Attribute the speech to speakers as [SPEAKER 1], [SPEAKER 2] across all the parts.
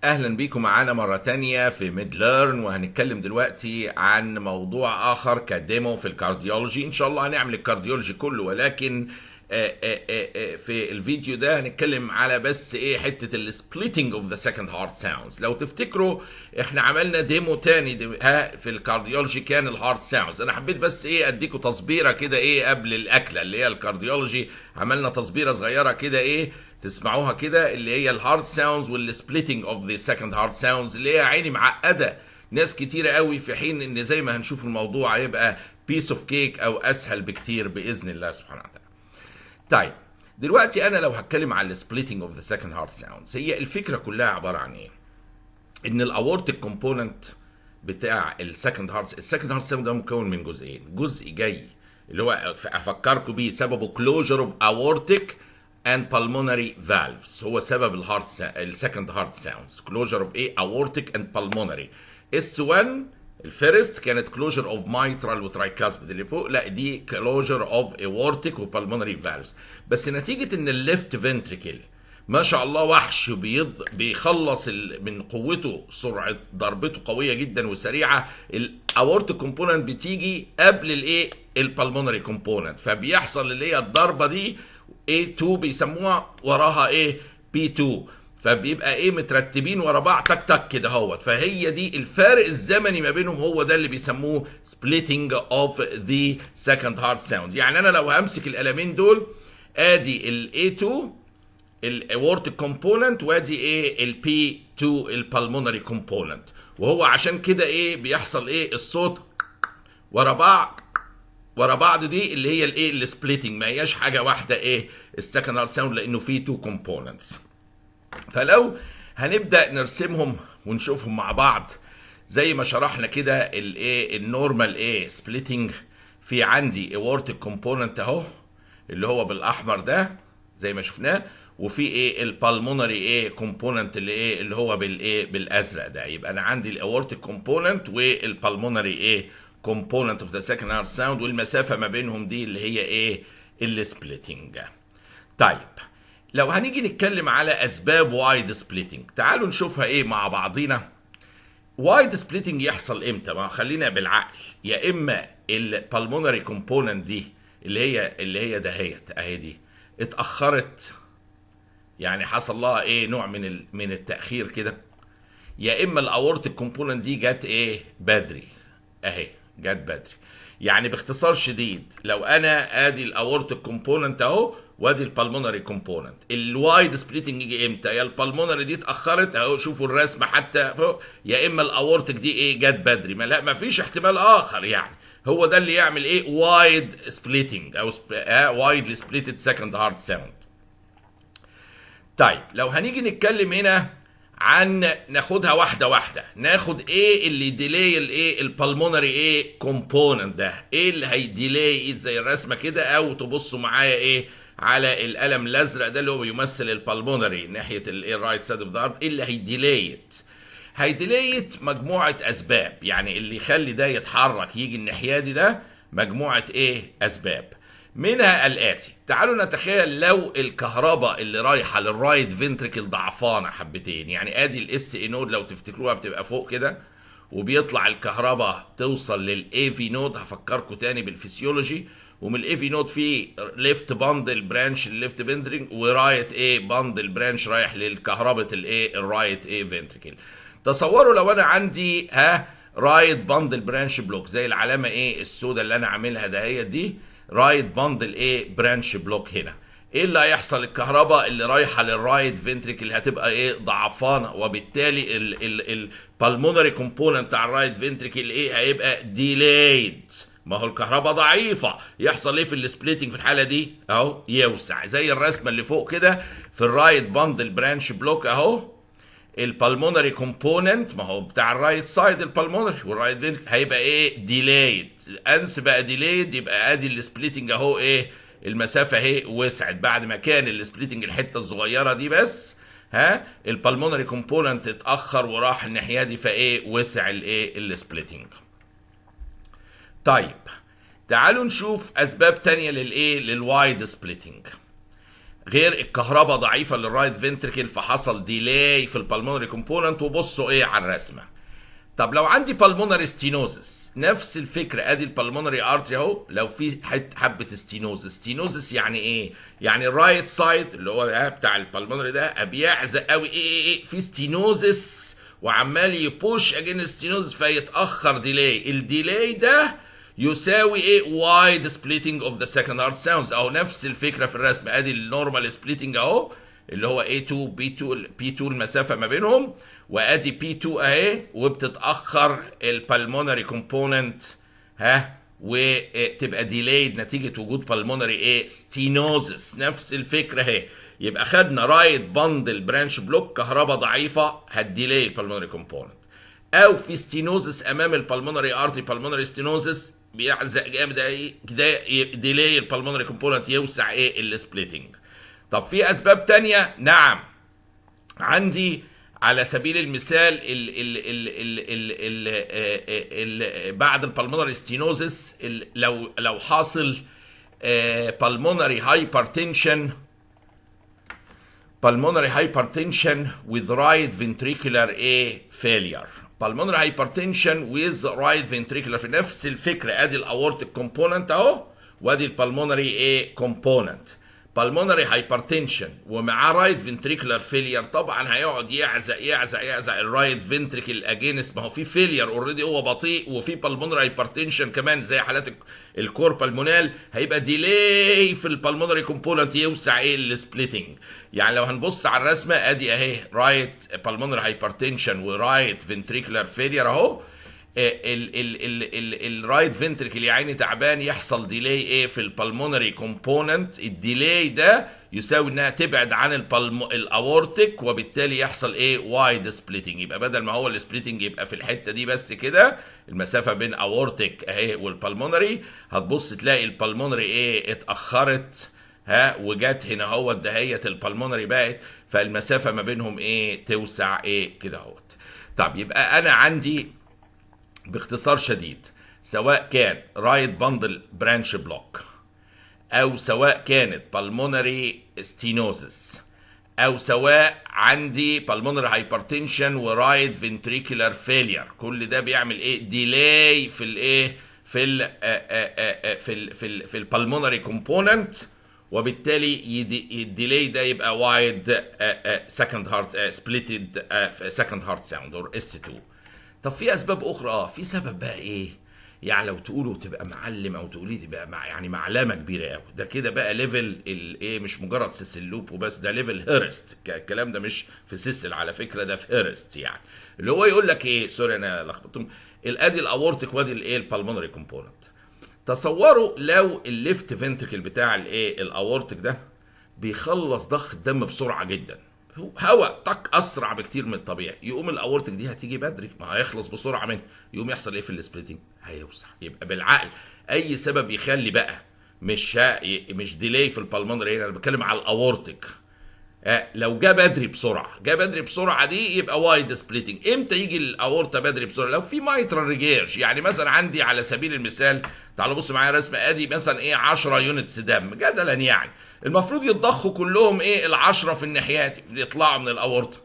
[SPEAKER 1] اهلا بيكم معانا مرة تانية في ميد ليرن، وهنتكلم دلوقتي عن موضوع اخر كديمو في الكارديولوجي. ان شاء الله هنعمل الكارديولوجي كله، ولكن في الفيديو ده هنتكلم على بس ايه حتة السبليتنج اوف ذا سكند هارت ساوندز. لو تفتكروا احنا عملنا ديمو تاني في الكارديولوجي كان الهارت ساوندز. انا حبيت بس ايه اديكم تصبيرة كده ايه قبل الاكلة اللي هي الكارديولوجي. عملنا تصبيرة صغيرة كده ايه تسمعوها كده، اللي هي الهارت ساوندز والسبليتنج اوف ذا سكند هارت ساوندز، اللي هي عيني معقده ناس كتيره قوي، في حين ان زي ما هنشوف الموضوع هيبقى بيس اوف كيك او اسهل بكتير باذن الله سبحانه وتعالى. طيب دلوقتي انا لو هتكلم على السبليتنج اوف ذا سكند هارت ساوندز، هي الفكره كلها عباره عن ايه؟ ان الاورتيك كومبوننت بتاع السكند هارت ساوند ده مكون من جزئين. جزء جاي اللي هو افكركم بيه سببه كلوجر اوف اورتيك and pulmonary valves، هو سبب السكند هارت ساوندز. كلوجر اوف ايه؟ aortic and pulmonary. S1 الفيرست كانت كلوجر اوف mitral وترايكاسبيد اللي فوق، لا دي كلوجر اوف aortic وبالمونري فالفز. بس نتيجه ان الليفت فنتريكل ما شاء الله وحش بيخلص من قوته، سرعه ضربته قويه جدا وسريعه، الاورتيك كومبوننت بتيجي قبل الايه؟ البالمونري كومبوننت، فبيحصل اللي هي الضربه دي A2 بيسموها وراها ايه؟ B2، فبيبقى ايه مترتبين ورا بعض تك تك كده اهوت. فهي دي الفارق الزمني ما بينهم، هو ده اللي بيسموه splitting of the second heart sound. يعني انا لو همسك القلمين دول، ادي ال A2 الاورتيك كومبوننت، وادي ايه؟ ال P2 البالمونري كومبوننت. وهو عشان كده ايه بيحصل ايه؟ الصوت ورا بعض دي اللي هي الايه؟ السبليتنج، ما هياش حاجه واحده ايه السكند هارت ساوند، لانه فيه تو كومبوننتس. فلو هنبدا نرسمهم ونشوفهم مع بعض زي ما شرحنا كده، الايه النورمال ايه سبليتنج، في عندي اورتيك كومبوننت اهو اللي هو بالاحمر ده زي ما شفناه، وفي ايه البالمونري ايه كومبوننت اللي ايه اللي هو بالايه بالازرق ده. يبقى انا عندي الاورتيك كومبوننت والبالمونري ايه component of the second heart sound، والمسافة ما بينهم دي اللي هي ايه؟ السبليتنج. طيب لو هنيجي نتكلم على اسباب وايد سبليتنج، تعالوا نشوفها ايه مع بعضينا. وايد سبليتنج يحصل امتى؟ ما خلينا بالعقل. يا اما البالمونري كومبوننت دي اللي هي دهيت اهي دي اتاخرت، يعني حصل لها ايه نوع من التاخير كده، يا اما الاورتيك كومبوننت دي جت ايه بدري اهي، جت بدري. يعني باختصار شديد، لو انا ادي الاورتيك كومبوننت اهو وادي البالمونري كومبوننت، الوايد سبليتنج يجي امتى؟ يا البالمونري دي اتاخرت اهو، شوفوا الرسمه حتى فوق، يا اما الاورتيك دي ايه جت بدري. ما فيش احتمال اخر، يعني هو ده اللي يعمل ايه وايد سبليتنج او وايد سبليتد سكند هارت ساوند. طيب لو هنيجي نتكلم هنا عن ناخدها واحده واحده، ناخد ايه اللي ديلي الايه البالمونري ايه كومبوننت ده، ايه اللي هيديلي زي الرسمه كده، او تبصوا معايا ايه على القلم الازرق ده اللي هو بيمثل البالمونري ناحيه الرايت سايد اوف ذا هارت. ايه اللي هيديليت مجموعه اسباب، يعني اللي يخلي ده يتحرك يجي الناحيه دي ده مجموعه ايه اسباب، منها الاتي. تعالوا نتخيل لو الكهرباء اللي رايحه للرايت فنتريكل ضعفانه حبتين، يعني ادي الاس اي نود لو تفتكروها بتبقى فوق كده، وبيطلع الكهرباء توصل للاي في نود. هفكركم تاني بالفسيولوجي، ومن الاي في نود في ليفت باندل برانش للليفت فنتريكل، ورايت ايه باندل برانش رايح للكهرباء الايه الرايت ايه فنتريكل. تصوروا لو انا عندي رايت باندل برانش بلوك زي العلامه ايه السوداء اللي انا عاملها دهيت دي، رايت باندل ايه برانش بلوك. هنا ايه اللي هيحصل؟ الكهرباء اللي رايحه للرايت فنتريكل هتبقى ايه ضعفانه، وبالتالي البالمونري كومبوننت بتاع الرايت فنتريكل ايه هيبقى ديليد. ما هو الكهرباء ضعيفه، يحصل ايه في السبليتنج في الحاله دي؟ اهو يوسع زي الرسمه اللي فوق كده في الرايت باندل برانش بلوك اهو. البالمونري كومبوننت ما هو بتاع الرايت سايد البالمونري، والرايت فين هيبقى ايه ديليد. الانس بقى ديليد، يبقى ادي السبليتنج اهو ايه المسافه اهي وسعت، بعد ما كان السبليتنج الحته الصغيره دي بس البالمونري كومبوننت اتاخر وراح الناحيه دي، فايه وسع الايه السبليتنج. طيب تعالوا نشوف اسباب تانية للايه للوايد سبليتنج. غير الكهرباء ضعيفه للرايت فنتركل فحصل ديلاي في البلمونري كومبوننت. وبصوا ايه على الرسمه. طب لو عندي بالمونري ستينوزس نفس الفكره، ادي البلمونري ارتري اهو، لو في حبه ستينوزس يعني ايه؟ يعني الرايت سايد اللي هو ده بتاع البلمونري ده بيعزق قوي، ايه في ستينوزس وعمال يبوش اجين ستينوزس فيتاخر ديلاي. الديلاي ده يساوي ايه؟ وايد سبليتنج اوف ذا سكند هارت ساوندز. او نفس الفكره في الرسم، ادي النورمال سبليتنج اهو اللي هو A2 B2 P2 المسافه ما بينهم، وادي P2 اهي، وبتتاخر البلمونري كومبوننت وتبقى ديلايد نتيجه وجود بالمونري ايه؟ ستينوزس. نفس الفكره اهي. يبقى خدنا رايت باندل برانش بلوك كهرباء ضعيفه هتديلاي البلمونري كومبوننت، او في ستينوزس امام البلمونري ارتري، بالمونري ستينوزس بيعزق جامد كده ديلاي البلمونري كومبوننت يوسع ايه؟ السبليتنج. طب في اسباب تانية؟ نعم، عندي على سبيل المثال بعد البلمونري ستينوزس لو حاصل pulmonary hypertension with right ventricular failure. pulmonary hypertension with right ventricular في نفس الفكره، ادي الاورتيك كومبوننت اهو، وادي البلمونري كومبوننت. pulmonary hypertension ومعاه رايت فنتريكولار فيلير، طبعا هيقعد يعزق الرايت فنتريكل اجينست، ما هو في فيلير اوريدي، هو بطيء، وفي pulmonary hypertension كمان زي حالات الكور بالمونال، هيبقى ديلي في البلمونري كومبوننت يوسع السبليتنج. يعني لو هنبص على الرسمه ادي اهي رايت pulmonary hypertension ورايت فنتريكولار فيلير اهو، الرايت فنتركل يا عيني تعبان، يحصل ديلاي ايه في البلمونري كومبوننت. الديلاي ده يساوي انها تبعد عن الاورتيك، وبالتالي يحصل ايه؟ وايد سبليتنج. يبقى بدل ما هو السبليتنج يبقى في الحته دي بس كده، المسافه بين اورتيك اهي والبلمونري، هتبص تلاقي البلمونري ايه؟ اتاخرت وجت هنا اهو دهيت البلمونري بقت، فالمسافه ما بينهم ايه؟ توسع ايه كده اهوت. طب يبقى انا عندي باختصار شديد، سواء كان رايت باندل برانش بلوك، او سواء كانت بالمونري ستينوزس، او سواء عندي بالمونري هايبرتنشن ورايت فنتريكولار فيلير، كل ده بيعمل ايه؟ ديلاي في الايه؟ في البالمونري كومبوننت، وبالتالي الديلاي ده يبقى وايد سكند هارت سبليتد سكند هارت ساوند اور S2. طب في اسباب اخرى، في سبب بقى ايه؟ يعني لو تقولوا تبقى معلم، او تقولي تبقى يعني معلمه كبيره قوي، ده كده بقى ليفل الايه؟ مش مجرد سيسلوب وبس، ده ليفل هيرست. الكلام ده مش في سيسل على فكره، ده في هيرست. يعني اللي هو يقول لك ايه؟ سوري انا لخبطتهم، الادي الاورتيك وادي الايه؟ البلمونري كومبوننت. تصوروا لو الليفت فنتركل بتاع الايه؟ الاورتيك ده بيخلص ضخ الدم بسرعه جدا، هواء طق اسرع بكتير من الطبيعي، يقوم الاورتك دي هتيجي بدري، ما هيخلص بسرعه منه، يقوم يحصل ايه في السبليتنج؟ هيوسع. يبقى بالعقل اي سبب يخلي بقى مش ديلي في البلمونري، انا بتكلم على الاورتك، لو جه بدري بسرعه دي يبقى وايد سبليتنج. امتى يجي الاورتا بدري بسرعه؟ لو في مايترال ريجيرج. يعني مثلا عندي على سبيل المثال، تعالوا بصوا معايا رسمه، ادي مثلا ايه؟ 10 يونتس دم جدلا، يعني المفروض يتضخوا كلهم ايه؟ ال10 في الناحيات يطلعوا من الاورتا.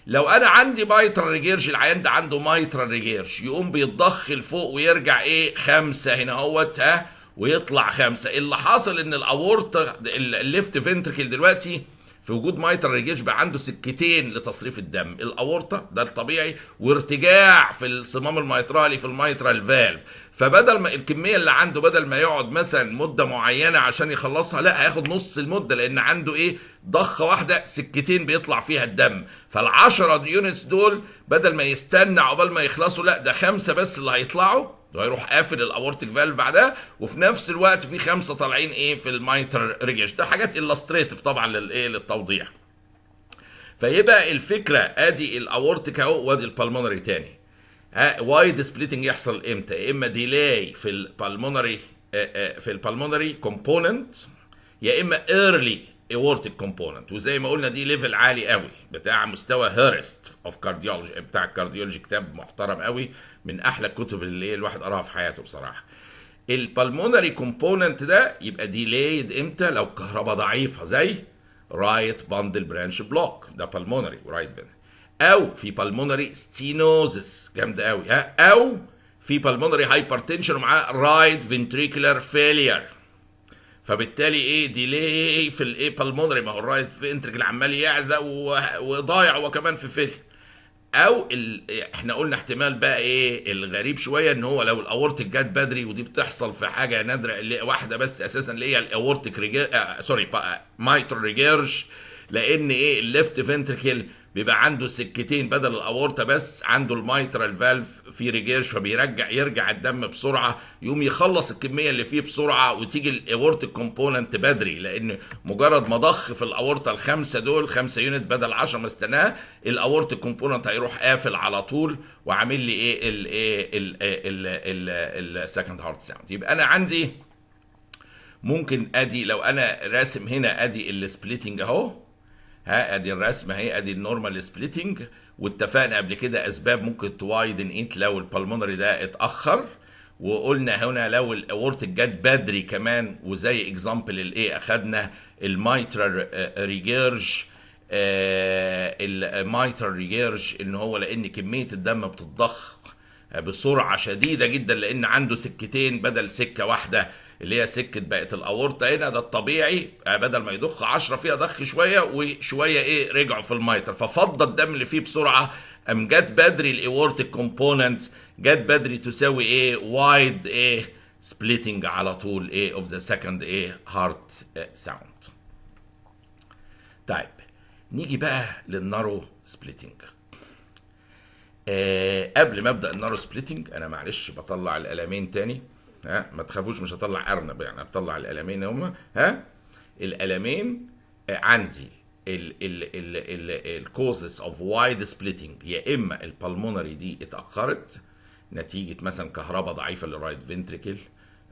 [SPEAKER 1] لو انا عندي مايترال ريجيرج، العيان ده عنده مايترال ريجيرج، يقوم بيتضخ لفوق ويرجع ايه؟ 5 هنا اهوت، ويطلع 5. اللي حاصل ان الاورتا الليفت فنتركل دلوقتي في وجود مايترال ريجيرج بقى عنده سكتين لتصريف الدم، الاورطه ده الطبيعي، وارتجاع في الصمام الميترالي في الميترال فالف. فبدل ما الكميه اللي عنده، بدل ما يقعد مثلا مده معينه عشان يخلصها، لا هياخد نص المده، لان عنده ايه؟ ضخه واحده سكتين بيطلع فيها الدم. فال10 يونتس دول بدل ما يستنى عقبال ما يخلصوا، لا ده 5 بس اللي هيطلعوا، وهيروح قافل الاورتيك فالف بعدها، وفي نفس الوقت في 5 طالعين ايه؟ في المايتر ريجيش. ده حاجات illustrative طبعا للتوضيح. فيبقى الفكره ادي الاورتيك اهو، وادي البلمونري تاني. وايد سبليتنج يحصل امتى؟ يا اما ديلاي في البلمونري كومبوننت، يا اما ايرلي اورتيك كومبوننت. وزي ما قلنا دي ليفل عالي قوي بتاع مستوى هيرست اوف كارديولوجي، بتاع الكارديولوجي، كتاب محترم قوي، من احلى الكتب اللي الواحد قراها في حياته بصراحه. البلمونري كومبوننت ده يبقى ديلايد امتى؟ لو الكهرباء ضعيفه، زي رايت باندل برانش بلوك، ده بالمونري ورايت فنتريكل. او في بالمونري ستينوزس جامده قوي، او في بالمونري هايبرتنشن ومعاه رايت فنتريكولار فيلير. فبالتالي ايه ديلي في الايه بالمونري، ما هو الرايت فنتريكل عمال يعزق وضايع هو كمان في فيلير. او احنا قلنا احتمال بقى ايه الغريب شويه، ان هو لو الاورتيك جت بدري، ودي بتحصل في حاجه نادره اللي واحده بس اساسا، اللي هي الاورتيك مايترال ريجيرج. لان ايه الليفت فنتريكل بيبقى عنده سكتين بدل الاورطه، بس عنده المايترال فالف في ريجيرج، يرجع الدم بسرعه، يقوم يخلص الكميه اللي فيه بسرعه، وتيجي الاورتيك كومبوننت بدري. لان مجرد ما ضخ في الاورطه الخمسه دول 5 يونت بدل 10 ما استناها، الاورتيك كومبوننت هيروح قافل على طول وعامل لي ايه السكند هارت ساوند. يبقى انا عندي ممكن ادي لو انا راسم هنا ادي السبليتنج اهو، ادي الرسمه اهي، ادي النورمال سبليتنج. واتفقنا قبل كده اسباب ممكن توايدن ايت لو البلمونري ده اتاخر، وقلنا هنا لو الاورتيك جت بدري كمان. وزي اكزامبل الايه اخدنا المايترال ريجيرج، المايترال ريجيرج ان هو لان كميه الدم بتتضخ بسرعه شديده جدا، لان عنده سكتين بدل سكه واحده اللي هي سكه بقت الاورطه هنا. ده الطبيعي، بدل ما يضخ 10 فيها ضخ شويه وشويه ايه رجعوا في المايتر، ففضى الدم اللي فيه بسرعه. ام جت بدري الاورتيك كومبوننت، جت بدري تساوي ايه وايد ايه سبليتنج على طول ايه اوف ذا سكند ايه هارت ساوند. طيب نيجي بقى للنارو سبليتنج. قبل ما ابدا النارو سبليتنج انا معلش بطلع القلمين تاني، ما تخافوش مش هطلع ارنب، يعني هطلع القلمين هما القلمين عندي الكوزز اوف وايد سبليتنج. يا اما البلمونري دي اتاخرت نتيجه مثلا كهرباء ضعيفه للرايت فنتريكل،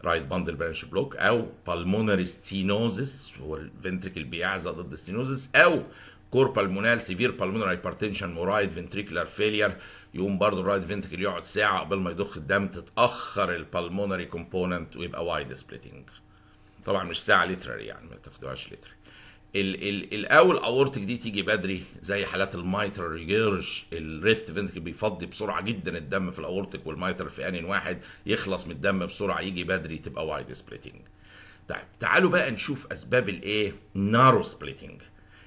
[SPEAKER 1] رايت باندل برانش بلوك، او بالمونري ستينوزس هو الفنتريكل بيعزق ضد ستينوزس، او كور بالمونال سيفير بالمونري هايبرتنشن ورايت فنتريكولار فيلير. يقوم برضه الرايت فنتريكل يقعد ساعه قبل ما يضخ الدم، تتاخر البالمونري كومبوننت ويبقى وايد سبليتنج. طبعا مش ساعه لترالي، يعني ما تاخدوهاش لتر. الاول اورتك دي تيجي بدري زي حالات المايترال ريجيرج، الريفت فنتريكل بيفضي بسرعه جدا الدم في الاورتك والمايترال في ان واحد، يخلص من الدم بسرعه يجي بدري تبقى وايد سبليتنج. طيب تعالوا بقى نشوف اسباب الايه نارو سبليتنج،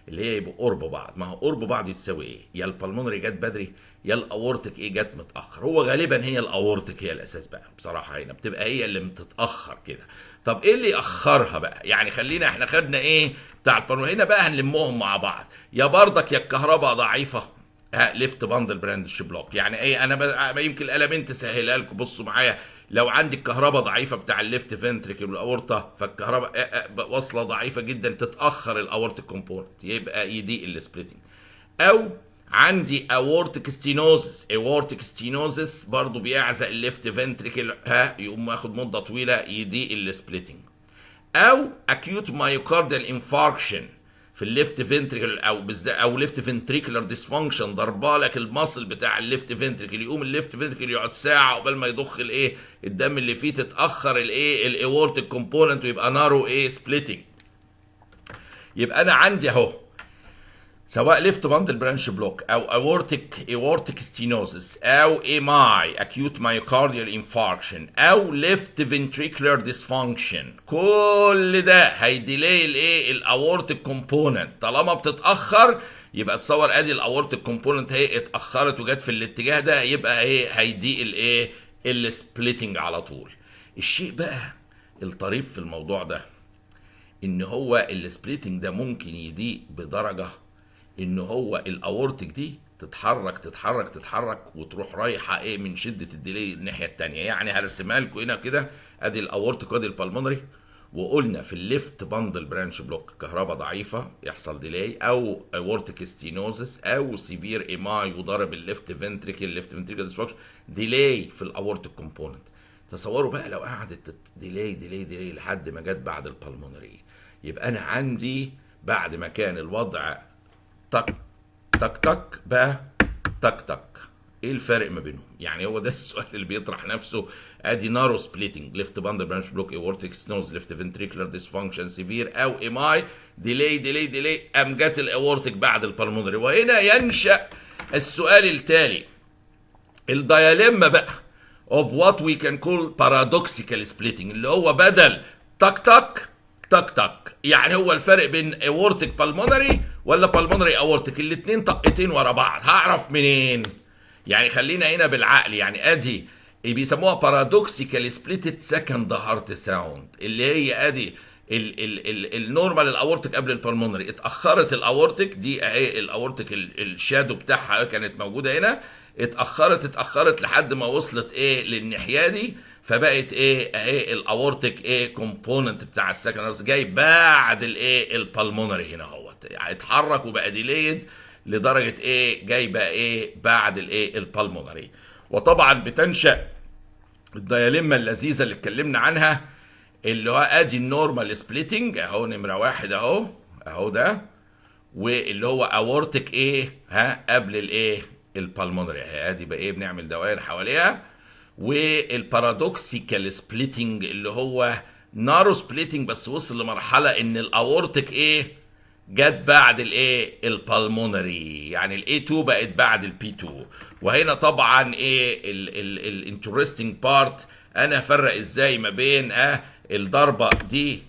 [SPEAKER 1] اللي هي يبقوا قرب بعض. ما هو قرب بعض يتساوي ايه؟ يا البلمونري جت بدري يا الاورتك ايه جت متاخر. هو غالبا هي الاورتك هي الاساس بقى بصراحه، هنا بتبقى هي اللي بتتاخر كده. طب ايه اللي اخرها بقى؟ يعني خلينا احنا خدنا ايه بتاع البلمونري، هنا بقى هنلمهم مع بعض. يا بردك يا الكهرباء ضعيفه، ليفت باندل براندش بلوك. يعني ايه؟ انا يمكن الالمين تسهلها لكم. بصوا معايا، لو عندي الكهرباء ضعيفه بتاع الليفت فنتريكل والاورطه، فالكهرباء واصله ضعيفه جدا تتاخر الاورتيك كومبوننت، يبقى يضيق السبليتنج. او عندي اورتيك ستينوزس برضو بيعزق الليفت فنتريكل، يقوم ياخد مده طويله يضيق السبليتنج. او اكيوت مايوكارديال انفاركشن في الليفت فنتريكل، او ليفت فنتريكولار ديسفانكشن، ضربالك المصل بتاع الليفت فنتريكل، يقوم الليفت فنتريكل يقعد ساعه قبل ما يضخ الايه الدم اللي فيه، تتاخر الايه الاورتيك كومبوننت ويبقى نارو ايه سبليتنج. يبقى انا عندي اهو سواء ليفت باندل برانش بلوك او اورتيك ستينوزس او اي اكيوت مايوكارديال انفاركشن او ليفت فنتريكولار ديسفانكشن، كل ده هيديلي الايه الاورتيك كومبوننت. طالما بتتاخر يبقى تصور ادي الاورتيك كومبوننت هي اتاخرت وجت في الاتجاه ده، يبقى ايه هيضيق الايه السبليتنج على طول. الشيء بقى الطريف في الموضوع ده ان هو السبليتنج ده ممكن يضيق بدرجه ان هو الاورتك دي تتحرك وتروح رايحه ايه من شده الديلي الناحيه الثانيه. يعني هرسمها لكم هنا كده، ادي الاورتك وادي البلمونري، وقلنا في الليفت باندل برانش بلوك كهرباء ضعيفه يحصل ديلي، او اورتيك ستينوزس، او سيفير ايماي وضرب الليفت فنتريكل ديسفانكشن، ديلي في الاورتك كومبوننت. تصوروا بقى لو قعدت ديلي لحد ما جت بعد البلمونري، يبقى انا عندي بعد ما كان الوضع تك تك تك بقى تك تك ايه الفرق ما بينهم؟ يعني هو ده السؤال اللي بيطرح نفسه. ادي نارو سبليتنج، ليفت باندل برانش بلوك، اورتيك ستنوز، ليفت فنتريكولار ديسفانكشن سيفير، او ام اي ديلي ام جت الاورتيك بعد البلمونري. وهنا ينشا السؤال التالي، الدايليما بقى of what we can call paradoxical splitting، اللي هو بدل تك تك تك تك، يعني هو الفرق بين aortic pulmonary ولا pulmonary aortic، الاتنين طقتين ورا بعض، هعرف منين؟ يعني خلينا هنا بالعقل، يعني ادي بيسموها paradoxical splitted second heart sound، اللي هي ادي النورمال الاورتيك قبل البلمونري، اتاخرت الاورتيك دي اهي، الاورتيك الشادو بتاعها كانت موجوده هنا، اتاخرت لحد ما وصلت ايه للناحيه دي، فبقت ايه اهي الاورتيك ايه كومبوننت بتاع السكند جاي بعد الايه البلمونري هنا اهوت، يعني اتحرك وبقى ديليد لدرجه ايه جاي بقى ايه بعد الايه البلمونري. وطبعا بتنشا الدياليما اللذيذه اللي اتكلمنا عنها، اللي هو ادي النورمال سبليتنج اهو نمره واحد اهو ده، واللي هو اورتيك ايه قبل الايه البلمونري اهي، ادي بقى ايه بنعمل دوائر حواليها. والبارادوكسيكال سبليتنج اللي هو نارو سبليتنج بس وصل لمرحله ان الاورتيك ايه جت بعد الايه البلمونري، يعني الاي 2 بقت بعد البي 2. وهنا طبعا ايه الانترستنج بارت، انا افرق ازاي ما بين الضربه دي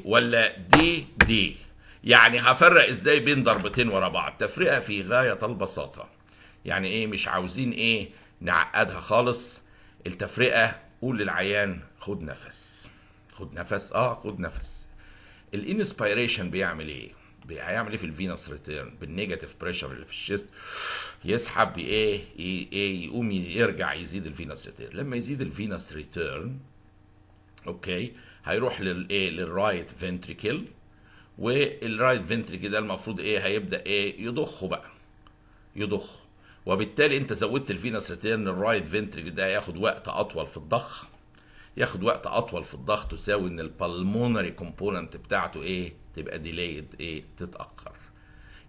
[SPEAKER 1] ولا دي، يعني هفرق ازاي بين ضربتين ورا بعض، تفرقه في غايه البساطه. يعني ايه مش عاوزين ايه نعقدها خالص، التفرقه قول للعيان خد نفس خد نفس. الانسبيريشن بيعمل ايه؟ هيعمل ايه في الفينس ريتيرن بالنيجاتيف بريشر اللي في الشيست؟ يسحب ايه يقوم يرجع يزيد الفينس ريتيرن. لما يزيد الفينس ريتيرن اوكي هيروح للرايت فنتريكل، والرايت فنتريكل ده المفروض ايه هيبدا ايه يضخ، وبالتالي انت زودت الفينس ريتيرن، الرايت فنتريكل ده ياخد وقت اطول في الضخ، تساوي ان البلمونري كومبوننت بتاعته ايه تبقى ديليد ايه تتاخر.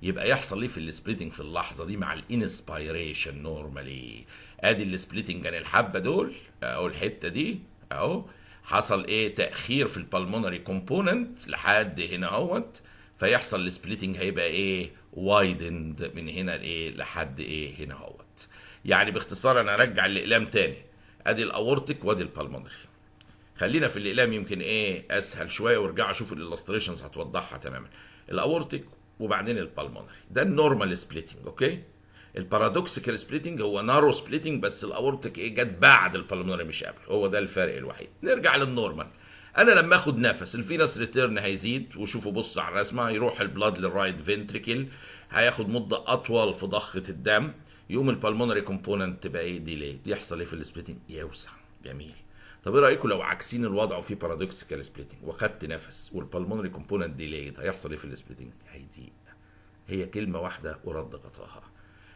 [SPEAKER 1] يبقى يحصل ايه في السبليتنج في اللحظه دي مع الانسبيريشن؟ نورمالي ادي السبليتنج كان الحبه دول اهو، الحته دي اهو حصل ايه تاخير في البلمونري كومبوننت لحد هنا اهوت، فيحصل السبليتنج هيبقى ايه وايدند من هنا لايه لحد ايه هنا اهوت. يعني باختصار انا ارجع الاقلام تاني، ادي الاورتيك وادي البلمونري. خلينا في الاقلام يمكن ايه اسهل شويه، وارجعوا شوفوا الالستريشنز هتوضحها تماما. الاورتيك وبعدين البلمونري ده النورمال سبليتنج اوكي. البارادوكسيكال سبليتنج هو نارو سبليتنج بس الاورتيك ايه جت بعد البلمونري مش قبل، هو ده الفرق الوحيد. نرجع للنورمال، انا لما اخد نفس الفينس ريتيرن هيزيد، وشوفوا بص على الرسمه، يروح البلاد للرايت فنتريكل، هياخد مده اطول في ضخه الدم، يقوم البلمونري كومبوننت تبقى ايه ديلي، يحصل ايه في السبليتنج؟ يوسع. جميل. طب ايه رايكم لو عاكسين الوضع وفي بارادوكسيكال سبليتنج وخدت نفس والبلمونري كومبوننت ديليد، هيحصل ايه في السبليتنج؟ هيضيق. هي كلمه واحده ورد غطاها.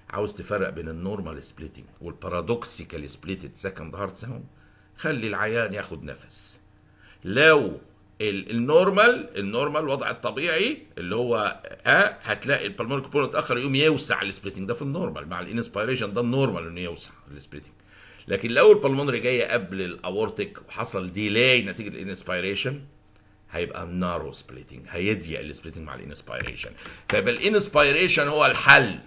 [SPEAKER 1] عاوز تفرق بين النورمال سبليتنج والبارادوكسيكال سبليتد سكند هارت ساوند، خلي العيان ياخد نفس. لو النورمال وضع الطبيعي اللي هو هتلاقي البلمونري كومبوننت اتاخر يقوم يوسع السبليتنج، ده في النورمال مع الانسبيريشن، ده النورمال انه يوسع السبليتنج. لكن لو البلمونري جايه قبل الاورتيك وحصل ديلاي نتيجه الانسبيريشن، هيبقى نارو سبليتنج، هيضيق السبليتنج مع الانسبيريشن. فيبقى الانسبيريشن هو الحل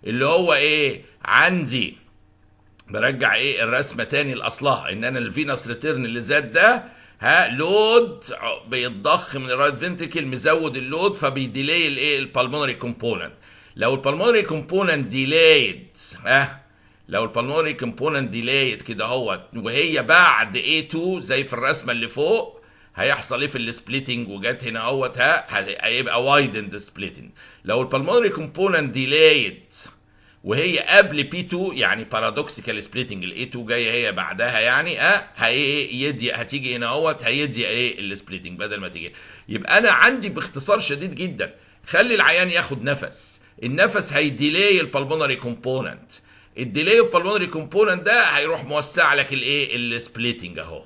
[SPEAKER 1] اللي هو ايه عندي، برجع ايه الرسمه تاني لاصلها، ان انا الفينس ريتيرن اللي زاد ده لود بيتضخ من الرايت فنتريكل، مزود اللود فبيديلي الايه البلمونري كومبوننت. لو البلمونري كومبوننت ديلايد لو البلمونري كومبوننت ديلايد كده اهوت وهي بعد A2 زي في الرسمه اللي فوق، هيحصل ايه في السبليتنج وجت هنا اهوت هيبقى وايدند سبليتنج. لو البلمونري كومبوننت ديلايد وهي قبل P2 يعني بارادوكسيكال سبليتنج، ال A2 جايه هي بعدها، يعني هتيجي هنا اهوت هيضيق ايه السبليتنج بدل ما تيجي. يبقى انا عندي باختصار شديد جدا، خلي العيان ياخد نفس، النفس هيديلي البلمونري كومبوننت، الديلي البلمونري كومبوننت ده هيروح موسع لك الايه السبليتنج اهو.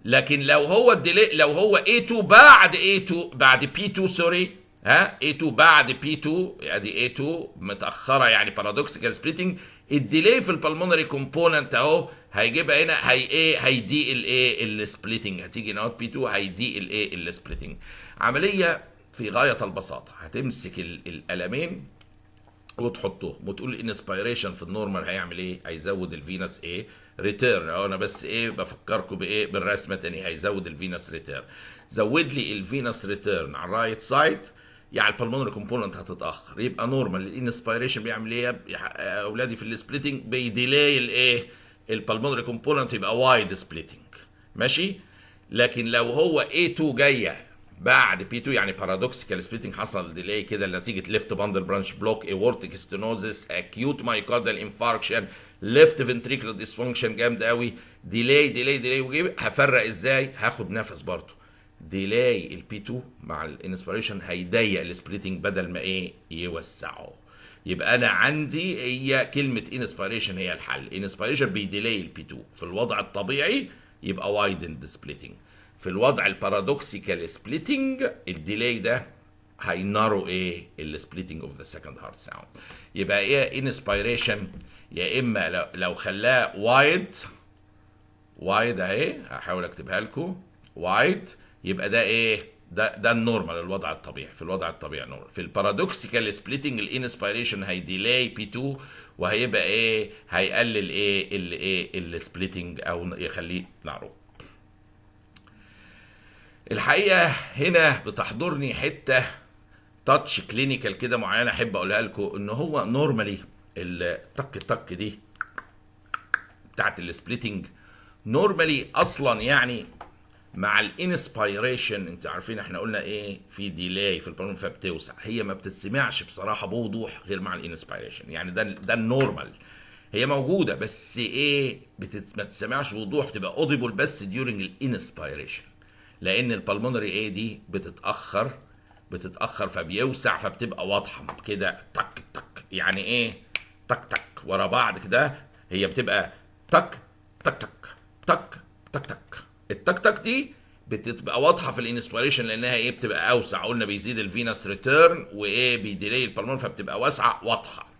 [SPEAKER 1] لكن لو هو الديلي لو هو A2 بعد A2 بعد P2 سوري ها A2 بعد P2، ادي A2 متاخره يعني بارادوكسيكال سبليتنج. الديلي في البلمونري كومبوننت اهو هيجيبها هنا، هي ايه، هيدي الايه السبليتنج، هتيجي هنا P2 هيدي الايه السبليتنج. عمليه في غايه البساطه، هتمسك القلمين وتحطوهم وتقول الانسبيريشن في النورمال هيعمل ايه؟ هيزود الفينس ايه ريتيرن. اهو انا بس ايه بفكركم بايه بالرسمه تاني، هيزود الفينس ريتيرن. زود لي الفينس ريتيرن على الرايت سايد، يعني البلمونري كومبوننت هتتاخر، يبقى نورمال. الانسبيريشن بيعمل ايه يا اولادي في السبليتنج؟ بيديلاي الايه البلمونري كومبوننت، يبقى وايد سبليتنج، ماشي. لكن لو هو A2 جايه بعد P2 يعني بارادوكسيكال سبليتنج، حصل ديلي كده نتيجه ليفت باندل برانش بلوك، اورتيك ستينوزس، اكيوت مايكاردال انفاركشن، ليفت فنتريكولار ديسفانكشن جامد قوي، ديلي ديلي ديلي وجيب. هفرق ازاي؟ هاخد نفس برضه. ديلاي البي 2 مع الانسبيريشن هيضيق السبليتنج بدل ما ايه يوسعه. يبقى انا عندي هي كلمه انسبيريشن هي الحل. انسبيريشن بيديلاي البي 2 في الوضع الطبيعي يبقى وايدند سبليتنج. في الوضع البارادوكسيكال سبليتنج الديلاي ده هينارو ايه السبليتنج اوف ذا سكند هارت ساوند. يبقى ايه انسبيريشن؟ يا اما لو خلاه وايد اهي، هحاول اكتبها لكم وايد، يبقى ده ايه؟ ده النورمال، الوضع الطبيعي. في الوضع الطبيعي نورمال. في البارادوكسيكال سبليتنج الانسبيريشن هيديلاي بي 2 وهيبقى ايه؟ هيقلل ايه السبليتنج او يخليه نارو. الحقيقه هنا بتحضرني حته تاتش كلينيكال كده معينه احب اقولها لكم، ان هو نورمالي التك دي بتاعت السبليتنج نورمالي اصلا يعني مع الانسبيريشن، انت عارفين احنا قلنا ايه في ديلاي في البلمون فبتوسع، هي ما بتتسمعش بصراحه بوضوح غير مع الانسبيريشن. يعني ده النورمال، هي موجوده بس ايه ما تسمعش بوضوح، بتبقى اوديبل بس ديورنج الانسبيريشن، لان البلمونري ايه دي بتتاخر فبيوسع، فبتبقى واضحه كده تك تك، يعني ايه تك ورا بعض كده. هي بتبقى تك تك تك تك تك تك. التك دي بتبقى واضحه في الانسبيريشن لانها ايه بتبقى اوسع، قلنا بيزيد الفينس ريتيرن وايه بيديلي البلمون فبتبقى واسعه واضحه.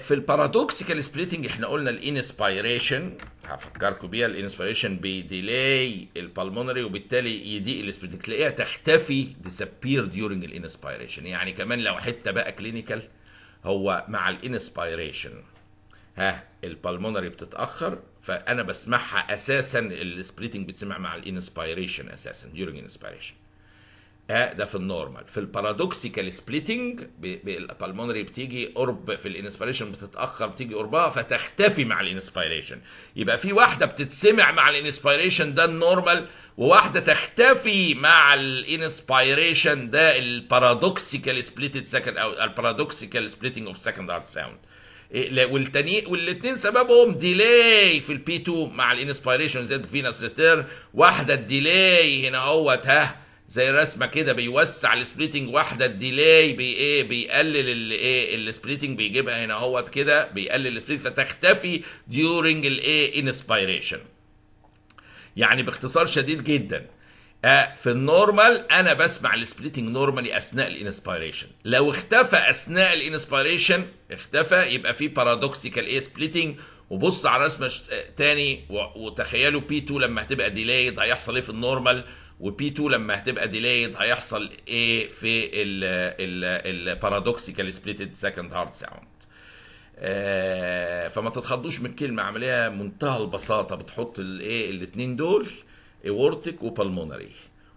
[SPEAKER 1] في البارادوكسيكال سبليتنج احنا قلنا الانسبيريشن، هفكركم بيها، الانسبيريشن بيديلاي البلمونري وبالتالي يضيق السبليتنج، تلاقيها تختفي disappear during الانسبيريشن. يعني كمان لو حته بقى كلينيكال، هو مع الانسبيريشن البلمونري بتتاخر، فانا بسمعها اساسا السبليتنج بتسمع مع الانسبيريشن اساسا during انسبيريشن. ده في النورمال. في البارادوكسيكال سبليتنج البلمونري بتيجي قرب في الانسبيريشن، بتتاخر بتيجي قربها فتختفي مع الانسبيريشن. يبقى في واحده بتتسمع مع الانسبيريشن ده النورمال، وواحده تختفي مع الانسبيريشن ده البارادوكسيكال سبليتد سكند او البارادوكسيكال سبليتنج اوف سكند هارت ساوند. والاثنين سببهم ديلاي في البي 2 مع الانسبيريشن زائد فينس ريتيرن. واحده الديلاي هنا اهوت زي الرسمه كده بيوسع السبليتنج، واحده الديلاي بيقلل الايه السبليتنج، بيجيبها هنا اهوت كده بيقلل السبليتنج فتختفي ديورنج الايه انسبيريشن. يعني باختصار شديد جدا في النورمال انا بسمع السبليتنج نورمالي اثناء الانسبيريشن. لو اختفى اثناء الانسبيريشن يبقى في بارادوكسيكال ايه سبليتنج. وبص على رسمه تاني وتخيلوا بي 2 لما هتبقى ديلايد هيحصل ايه في النورمال، وبي 2 لما هتبقى ديلايد هيحصل ايه في البارادوكسيكال سبليتد سكند هارت ساوند. فما تتخضوش من كلمه، عمليه منتهى البساطه. بتحط الايه الاثنين دول اورتيك وبالمونري،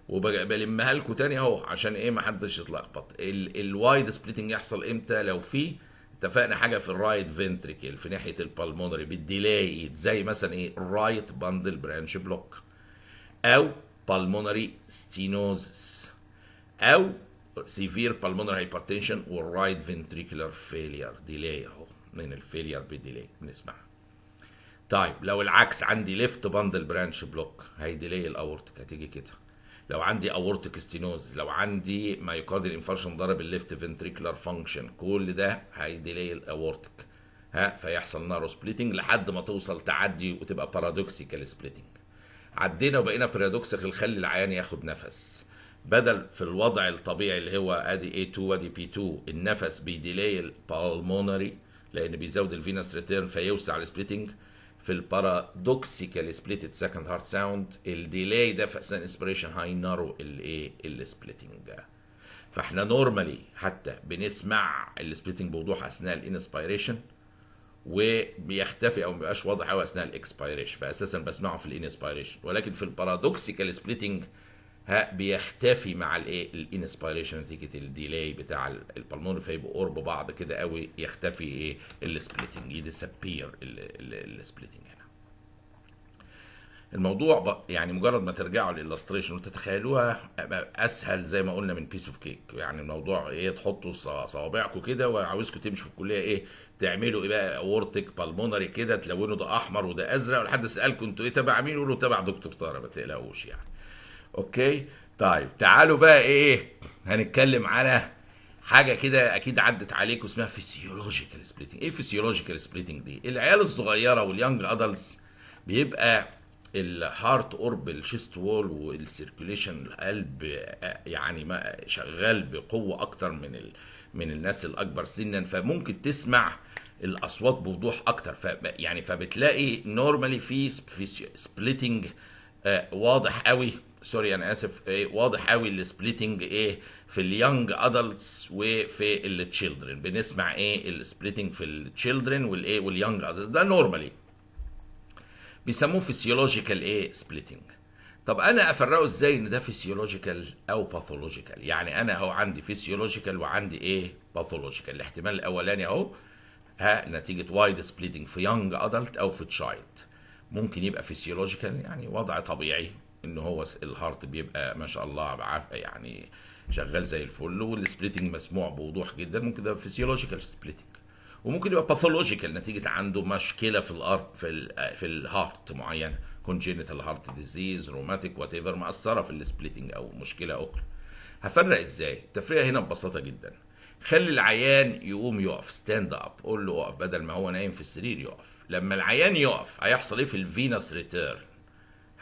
[SPEAKER 1] وبلمها لكم تاني اهو عشان ايه ما حدش يتلخبط. الوايد سبليتنج يحصل امتى؟ لو في اتفقنا حاجه في الرايت فنتريكل في ناحيه البالمونري بالديلاي، زي مثلا ايه الرايت باندل برانش بلوك، او بالمونري ستينوزس، او سيفير بالمونري هايبرتنشن والرايت فنتريكولار فيلير. ديلاي اهو من الفيلير بديلاي بنسمعها. طيب لو العكس عندي ليفت باندل برانش بلوك هيديلاي الاورتيك، هتيجي كده. لو عندي اورتيك ستينوز، لو عندي مايوكارديال انفارشن ضرب الليفت فنتريكولار فانكشن، كل ده هيديلاي الاورتيك فيحصل نارو سبليتنج لحد ما توصل تعدي وتبقى بارادوكسيكال سبليتنج. عدينا وبقينا بارادوكسيكال، خلي العيان ياخد نفس. بدل في الوضع الطبيعي اللي هو ادي A2 وادي P2 النفس بيديلي البالمونري لان بيزود الفينس ريتيرن فيوسع السبليتنج. في البارادوكسيكال سبليتد سكند هارت ساوند الديلاي ده في اثناء الانسبريشن هينرو الايه السبليتنج. فاحنا نورمالي حتى بنسمع السبليتنج بوضوح اثناء الانسبيريشن وبيختفي او مبيبقاش واضح قوي اثناء الاكسبيريشن، فاساسا بسمعه في الانسبيريشن. ولكن في البارادوكسيكال سبليتنج بيختفي مع الايه الانسبيريشن نتيجه الديلاي بتاع البلمونري فيبقوا قرب بعض كده قوي يختفي ايه السبليتنج يديسابير السبليتنج. هنا الموضوع يعني مجرد ما ترجعوا للإلستريشن وتتخيلوها اسهل زي ما قلنا من بيس اوف كيك. يعني الموضوع ايه تحطوا صوابعكم كده وعاوزكم تمشوا في الكليه ايه تعملوا ايه بقى اورتيك بالمونري كده تلونوا ده احمر وده ازرق ولحد سالكم انتوا ايه تبع مين يقولوا تبع دكتور طارق ما تقلقوش يعني. اوكي طيب تعالوا بقى ايه هنتكلم على حاجه كده اكيد عدت عليكم اسمها فيسيولوجيكال سبليتنج. ايه فيسيولوجيكال سبليتنج دي؟ العيال الصغيره واليانج ادلتس بيبقى الهارت اورب الشيست وول والسيركيوليشن القلب يعني ما شغال بقوه اكتر من الناس الاكبر سنا، فممكن تسمع الاصوات بوضوح اكتر. يعني فبتلاقي نورمالي في سبليتنج واضح قوي. سوري انا اسف واضح قوي السبليتنج ايه في اليانج ادلتس وفي التشيلدرن. بنسمع ايه السبليتنج في التشيلدرن والايه واليانج ادلتس ده نورمالي بيسموه فيسيولوجيكال ايه سبليتنج. طب انا افرقه ازاي ان ده فيسيولوجيكال او باثولوجيكال؟ يعني انا اهو عندي فيسيولوجيكال وعندي ايه باثولوجيكال. الاحتمال الاولاني اهو نتيجه وايد سبليتنج في يانج ادلت او في تشايلد ممكن يبقى فيسيولوجيكال يعني وضع طبيعي ان هو الهارت بيبقى ما شاء الله يعني شغال زي الفل والسبليتنج مسموع بوضوح جدا. ممكن ده فيسيولوجيكال سبليتنج. وممكن يبقى باثولوجيكال نتيجه عنده مشكله في الهارت معينه كونجينيتال هارت ديزيز روماتيك وات ايفر مأثره في السبليتنج او مشكله اخرى. هفرق ازاي؟ التفرقه هنا ببساطه جدا. خلي العيان يقوم يقف ستاند اب، قول له اقف بدل ما هو نايم في السرير يقف. لما العيان يقف هيحصل ايه في الفينس ريتيرن؟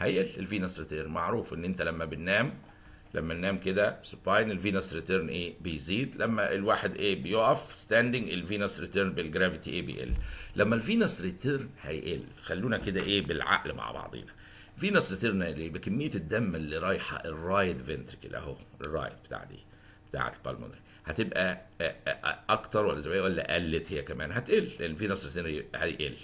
[SPEAKER 1] الفينس ريتيرن معروف ان انت لما ننام كده سوباين الفينس ريتيرن ايه بيزيد. لما الواحد ايه بيقف ستاندنج الفينس ريتيرن بالجرافيتي ايه بيقل. لما الفينس ريتيرن هيقل خلونا كده ايه بالعقل مع بعضينا. فينس ريتيرن هيقل بكميه الدم اللي رايحه الرايت فنتريكل اهو الرايت بتاعت البالمونري هتبقى اكتر ولا زي ولا قلت هي كمان هتقل لان الفينس ريتيرن هيقل.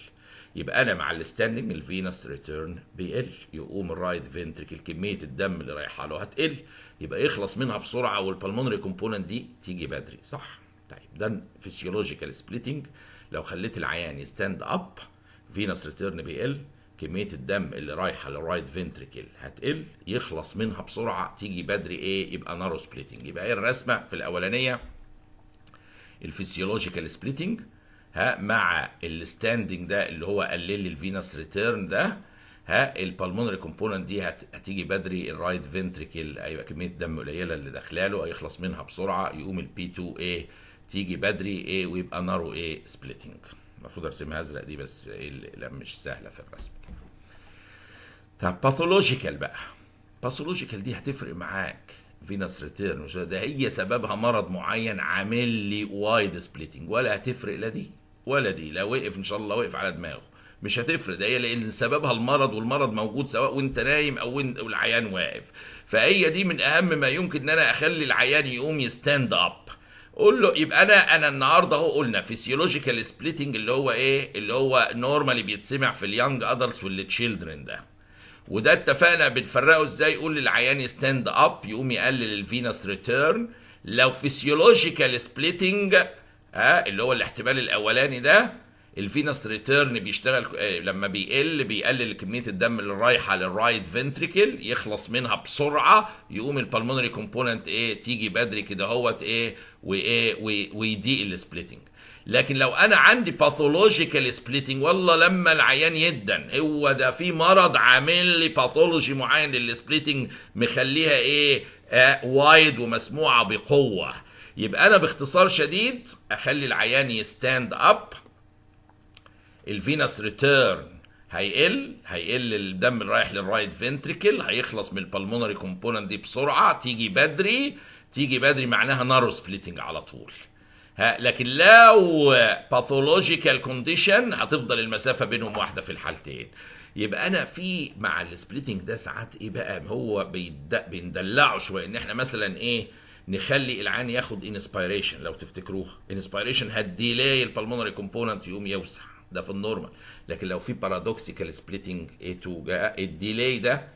[SPEAKER 1] يبقى انا مع الستاندنج الفينس ريتيرن بيقل يقوم الرايت فنتريكل كميه الدم اللي رايحه له هتقل يبقى يخلص منها بسرعه والبلمونري كومبوننت دي تيجي بدري صح. طيب ده فيسيولوجيكال سبليتنج. لو خليت العيان يستاند اب فينس ريتيرن بيقل كميه الدم اللي رايحه للرايت فنتريكل هتقل يخلص منها بسرعه تيجي بدري ايه يبقى نارو سبليتنج. يبقى ايه الرسمه في الاولانيه الفيسيولوجيكال سبليتنج مع الستاندنج ده اللي هو قلل الفينس ريتيرن ده البلمونري كومبوننت دي هتيجي بدري الرايت فنتريكل هيبقى كميه دم قليله اللي داخلاله هيخلص منها بسرعه يقوم البي 2 ايه تيجي بدري ايه ويبقى نارو ايه سبليتنج. المفروض ارسمها ازرق دي بس لا مش سهله في الرسم. طب باثولوجيكال بقى باثولوجيكال دي هتفرق معاك فينس ريتيرن ده هي سببها مرض معين عامل لي وايد سبليتنج ولا هتفرق لا دي ولا دي. لا وقف ان شاء الله وقف على دماغه مش هتفرق ده هي لان سببها المرض والمرض موجود سواء وانت نايم او العيان واقف. فهي دي من اهم ما يمكن ان انا اخلي العيان يقوم يستاند اب. قول له يبقى انا النهارده اهو قلنا فيسيولوجيكال سبليتنج اللي هو ايه اللي هو نورمالي بيتسمع في اليانج ادلتس والتشيلدرن ده وده اتفقنا بنفرقه ازاي. يقول للعيان يستاند اب يقوم يقلل الفينس ريتيرن. لو فيسيولوجيكال سبليتنج اللي هو الاحتمال الاولاني ده الفينس ريتيرن بيشتغل لما بيقلل كميه الدم اللي رايحه للرايت فنتريكل يخلص منها بسرعه يقوم البلمونري كومبوننت ايه تيجي بدري كده اهوت ايه ويضيق السبليتنج. لكن لو انا عندي باثولوجيكال سبليتنج والله لما العيان يدن هو ده في مرض عامل لي باثولوجي معين للسبليتنج مخليها ايه وايد ومسموعه بقوه. يبقى انا باختصار شديد اخلي العيان يستاند اب الفينس ريتيرن هيقل الدم اللي رايح للرايت فنتريكل، هيخلص من البلمونري كومبوننت دي بسرعه، تيجي بدري معناها نارو سبليتنج على طول. لكن لو باثولوجيكال كونديشن هتفضل المسافه بينهم واحده في الحالتين. يبقى انا في مع السبليتنج ده ساعات ايه بقى، هو بندلعه شويه، ان احنا مثلا ايه نخلي العين ياخد انسبيريشن. لو تفتكروها انسبيريشن هتديلاي البلمونري كومبوننت يقوم يوسع، ده في النورمال. لكن لو في بارادوكسيكال سبليتنج A2 الديلاي ده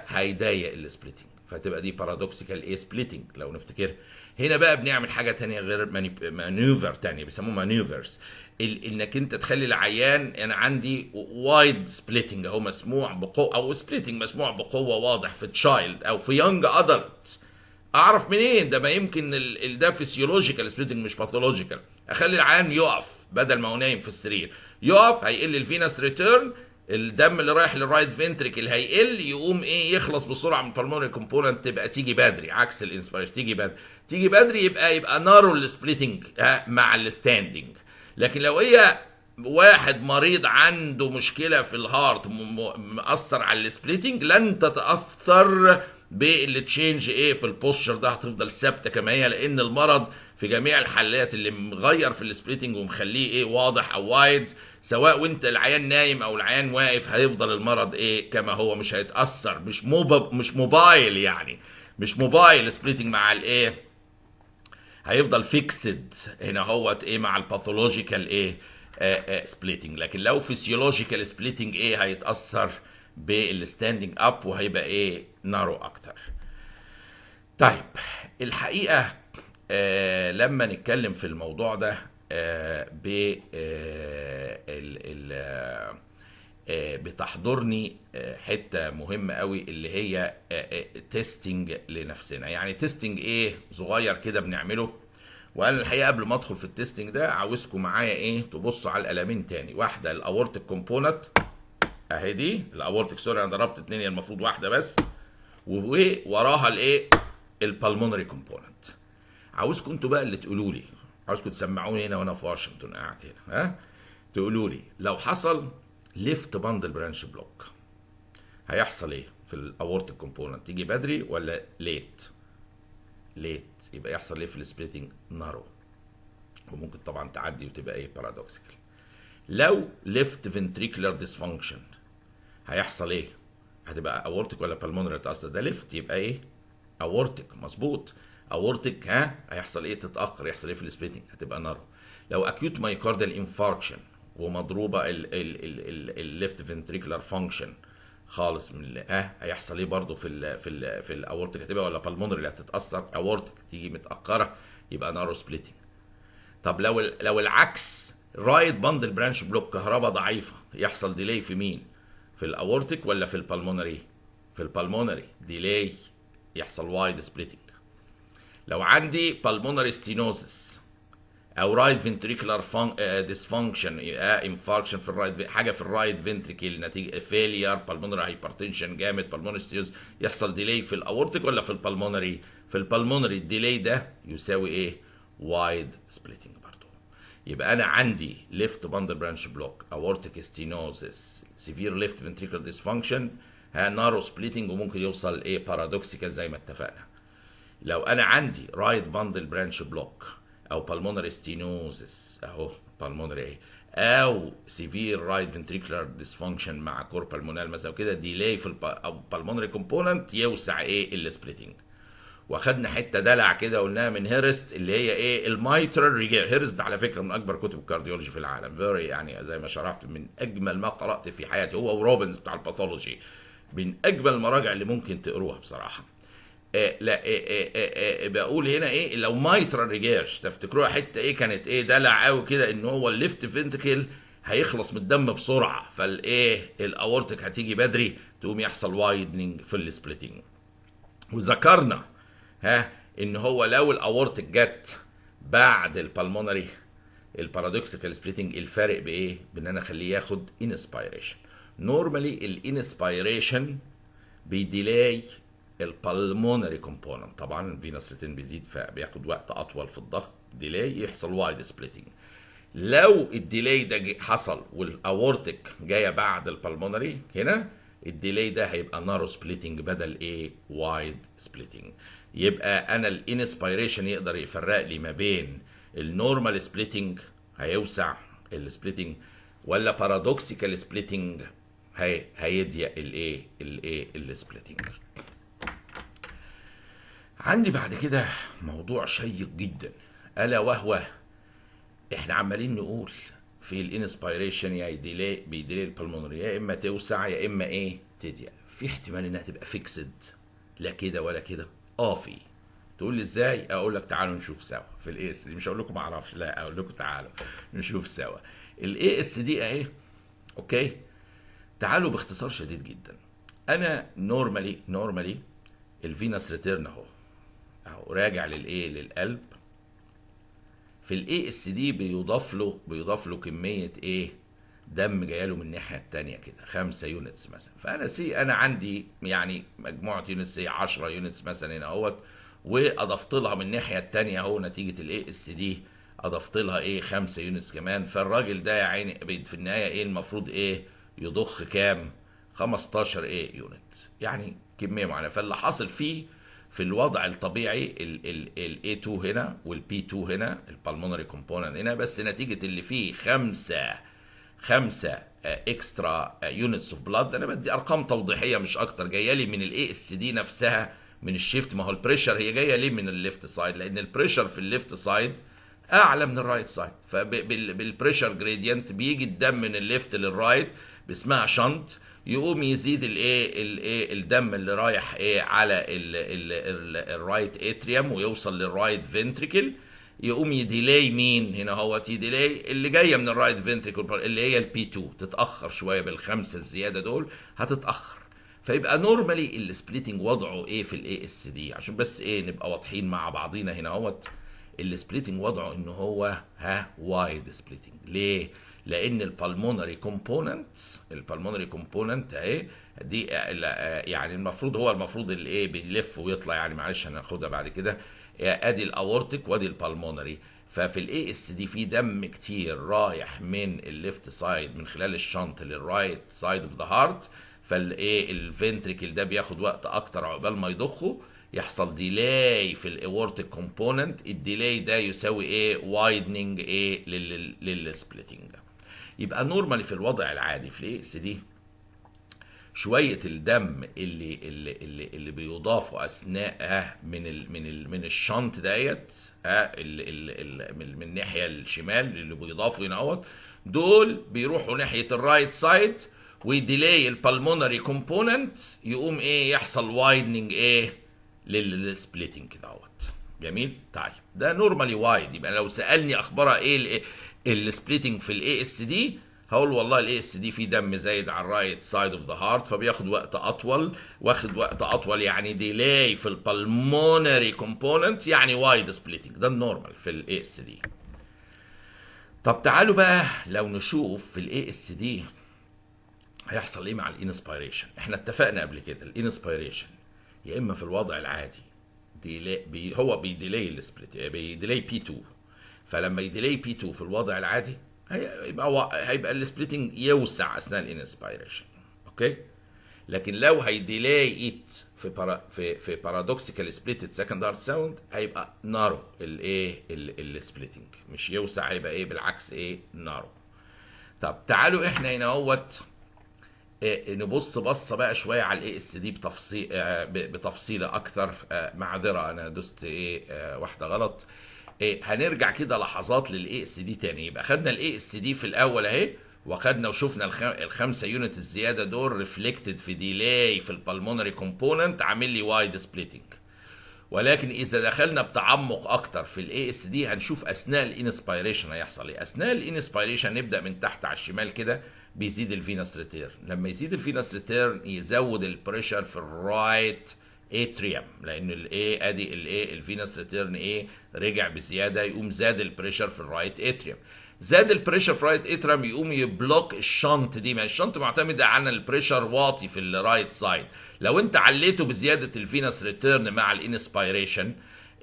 [SPEAKER 1] هيضايق السبليتنج، فتبقى دي بارادوكسيكال ايه سبليتنج لو نفتكر. هنا بقى بنعمل حاجه تانية غير مانوفر تانية بيسموه مانوفرز، انك انت تخلي العيان. انا عندي وايد سبليتنج اهو مسموع بقوه، او سبليتنج مسموع بقوه واضح في تشايلد او في يونج ادلت. اعرف منين ده؟ ما يمكن ده فيسيولوجيكال سبليتنج مش باثولوجيكال. اخلي العيان يقف بدل ما هو نايم في السرير، يقف، هيقل الفينس ريتيرن، الدم اللي رايح للرايت فنتريكل هيقل، يقوم ايه يخلص بسرعه من البلمونري كومبوننت، تبقى تيجي بدري عكس الانسبيريشن، تيجي بدري يبقى نارو السبليتنج مع الستاندنج. لكن لو هي واحد مريض عنده مشكله في الهارت مأثر على السبليتنج، لن تتاثر بالتشينج ايه في البوستشر، ده هتفضل ثابته كما هي، لان المرض في جميع الحالات اللي مغير في السبليتنج ومخليه ايه واضح او وايد، سواء وانت العيان نايم او العيان واقف، هيفضل المرض ايه كما هو، مش هيتاثر، مش موبايل يعني، مش موبايل سبليتنج مع الايه، هيفضل فيكسد هنا هوت ايه مع الباثولوجيكال ايه سبليتنج. لكن لو فيسيولوجيكال سبليتنج ايه هيتاثر بالستاندنج اب وهيبقى ايه نارو اكتر. طيب الحقيقه لما نتكلم في الموضوع ده بتحضرني حته مهمه قوي، اللي هي تيستنج لنفسنا. يعني تيستنج ايه صغير كده بنعمله. وانا الحقيقه قبل ما ادخل في التيستنج ده عاوزكم معايا ايه تبصوا على القلمين تاني. واحده الاورتيك كومبوننت اهي، دي الاورتيك، سوري انا ضربت اتنين، هي المفروض واحده بس، ووراها الايه البلمونري كومبوننت. عاوزكم انتوا بقى اللي تقولوا لي، عاوزكم تسمعوني هنا وانا في واشنطن قاعد هنا، تقولوا لي لو حصل ليفت باندل برانش بلوك هيحصل ايه في الاورتيك كومبوننت؟ تيجي بدري ولا ليت؟ يبقى يحصل ايه في السبليتنج؟ نارو، وممكن طبعا تعدي وتبقى ايه بارادوكسيكال. لو ليفت فنتريكولار ديسفانكشن هيحصل ايه؟ هتبقى اورتيك ولا بالمونري؟ اصلا ده ليفت يبقى ايه اورتيك، مظبوط. اورتيك هيحصل ايه؟ تتاخر، يحصل ايه في السبليتنج؟ هتبقى نارو. لو اكيوت مايكاردال انفاركشن ومضروبه الليفت فنتريكولار فانكشن خالص من هيحصل ايه برضو في الاورتيك؟ هتبقى ولا بالمونري اللي هتتاثر؟ اورتيك تيجي متاخره يبقى نارو سبليتنج. طب لو العكس، رايت باندل برانش بلوك كهرباء ضعيفه، يحصل ديلي في مين؟ في الاورتيك ولا في البالمونري؟ في البالمونري ديلي، يحصل وايد سبليتنج. لو عندي بالمونري ستينوزس او رايت فنتريكولار ديسفانكشن، انفاركشن في الرايت، حاجه في الرايت فنتريكل نتيجه فيلير، بالمونري هايبرتنشن جامد، بالمونري ستينوزس، يحصل ديلي في الاورتيك ولا في البالمونري؟ في البالمونري الديلي ده يساوي ايه؟ وايد سبليتنج برضو. يبقى انا عندي ليفت باندل برانش بلوك، اورتيك ستينوزس، سيفير ليفت فنتريكولار ديسفانكشن، نارو سبليتنج، وممكن يوصل ايه بارادوكسيكال زي ما اتفقنا. لو انا عندي رايت باندل برانش بلوك او بالمونري ستينوزس اهو بالمونري ايه، او سيفير رايت فنتريكولار ديسفانكشن مع كور بالمونال مثلا كده، ديلي في البالمونري كومبوننت، يوسع ايه السبليتنج. واخدنا حته دلع كده قلناها من هيرست، اللي هي ايه المايترال ريجير. هيرست على فكره من اكبر كتب الكارديولوجي في العالم، فيري يعني زي ما شرحت من اجمل ما قرات في حياتي، هو وروبنز بتاع الباثولوجي، من اجمل المراجع اللي ممكن تقروها بصراحه. لا بقول هنا ايه، لو مايترال ريجيرش تفتكروها حته ايه كانت ايه دلع قوي كده، ان هو الليفت فنتكل هيخلص من الدم بسرعه، فالايه الاورتيك هتيجي بدري، تقوم يحصل وايدنج في السبليتنج. وذكرنا ان هو لو الاورتيك جت بعد البالمونري البارادوكسيكال سبليتنج، الفارق بايه؟ بان انا اخليه ياخد انسبيريشن. نورمالي الانسبيريشن بيديلاي البالمونري كومبوننت، طبعا الفينس ريتين بيزيد فبياخد وقت اطول في الضغط، ديلي، يحصل وايد سبليتنج. لو الديلي ده حصل والاورتك جايه بعد البلمونري هنا، الديلي ده هيبقى نارو سبليتنج بدل ايه وايد سبليتنج. يبقى انا الانسبيريشن يقدر يفرق لي ما بين النورمال سبليتنج هيوسع السبليتنج، ولا بارادوكسيكال سبليتنج هيضيق الايه السبليتنج. عندي بعد كده موضوع شيق جدا، الا وهو احنا عمالين نقول في الانسبيريشن يا بيديلي البلمونري، يا اما توسع يا اما ايه تضيق. في احتمال انها تبقى فيكسد، لا كده ولا كده. في تقول لي ازاي؟ اقول لك تعالوا نشوف سوا في الاي اس دي. مش هقول لكم ما اعرفش، لا اقول لكم تعالوا نشوف سوا الاي اس دي اهي. اوكي، تعالوا باختصار شديد جدا. انا نورمالي الفينس ريتيرن اهو راجع للايه للقلب. في الاي اس دي بيضاف له كميه ايه دم جايه له من الناحيه الثانيه كده 5 يونتس مثلا. فانا انا عندي يعني مجموعه يونتس 10 يونتس مثلا هنا اهوت، واضفت لها من الناحيه الثانيه اهو نتيجه الاي اس دي اضفت لها 5 يونتس كمان. فالراجل ده يا عيني في النهايه المفروض يضخ كام؟ 15 يونت، يعني كميه معينه. فاللي حاصل فيه في الوضع الطبيعي ال A2 هنا وال P2 هنا البلمونري كومبوننت هنا، بس نتيجه اللي فيه 5 اكسترا يونتس اوف بلاد. انا بدي ارقام توضيحيه مش اكتر، جايه لي من الاي اس دي نفسها من الشيفت. ما هو البريشر هي جايه ليه من الليفت سايد؟ لان البريشر في الليفت سايد اعلى من الرايت سايد، فبالبريشر جريدينت بيجي الدم من الليفت للرايت باسمها شنط، يقوم يزيد الدم اللي رايح على الرايت اتريوم ويوصل للرايت فنتريكل، يقوم يديلاي مين هنا؟ هو يديلاي اللي جايه من الرايت فنتريكل اللي هي البي 2 تتاخر شويه بالخمسه الزياده دول هتتاخر. فيبقى نورمالي السبليتنج وضعه في الاي اس دي، عشان بس نبقى واضحين مع بعضينا هنا اهوت. السبليتنج وضعه ان هو وايد سبليتنج. ليه؟ لان البلمونري كومبوننت اهي دي يعني المفروض اللي بيلف ويطلع، يعني معلش هناخدها بعد كده. ادي الاورتيك وادي البلمونري. ففي الاي اس دي في دم كتير رايح من الليفت سايد من خلال الشنط للرايت سايد اوف ذا هارت. الفنتريكل ده بياخد وقت اكتر عقبال ما يضخه، يحصل ديلاي في الاورتيك كومبوننت. الديلاي ده يساوي وايدنينج للسبليتنج. يبقى نورمالي في الوضع العادي في الاي اس دي شويه الدم اللي بيضافوا اثناء من الشنط ديت من الناحيه الشمال اللي بيضافوا هنا دول بيروحوا ناحيه الرايت سايد ويديلاي البلمونري كومبوننت، يقوم يحصل وايدنينج للسبليتنج كده جميل. طيب ده نورمالي وايد. يبقى لو سالني اخبارها السبليتنج في الاي اس دي، هقول والله الاي اس دي في دم زايد على الرايت سايد اوف ذا هارت فبياخد وقت اطول، يعني ديلاي في البلمونري كومبوننت، يعني وايد سبليتنج. ده النورمال في الاي اس دي. طب تعالوا بقى لو نشوف في الاي اس دي هيحصل ايه مع الانسبيريشن. احنا اتفقنا قبل كده الانسبيريشن يا اما في الوضع العادي هو بيديلاي السبليت، بيديلاي بي 2. فلما يديلاي بي 2 في الوضع العادي هيبقى السبليتنج يوسع اثناء الانسبيريشن. اوكي، لكن لو هيديلاي في بارادوكسيكال سبليتد سكند هارت ساوند هيبقى نارو السبليتنج، مش يوسع، هيبقى بالعكس نارو. طب تعالوا احنا هنا نبص بصه بقى شويه على الاي اس دي بتفصيله اكثر. معذره انا دوست واحده غلط. هنرجع كده لحظات للاي اس دي تاني. يبقى خدنا الاي اس دي في الاول اهي، وخدنا وشفنا الخمسه يونت الزياده دول ريفلكتد في ديلاي في البلمونري كومبوننت عامل لي وايد سبليتنج. ولكن اذا دخلنا بتعمق اكتر في الاي اس دي هنشوف اثناء الانسبيريشن هيحصل ايه. اثناء الانسبيريشن نبدا من تحت على الشمال كده، بيزيد الفينس ريتيرن. لما يزيد الفينس ريتيرن يزود البريشر في الرايت اتريوم، لان ادي الفينس ريتيرن رجع بزياده، يقوم زاد البريشر في الرايت اتريوم. زاد البريشر في الرايت اتريوم يقوم يبلوك الشنط دي. ما الشنط معتمده على البريشر واطي في الرايت سايد. لو انت عليته بزياده الفينس ريتيرن مع الانسبيريشن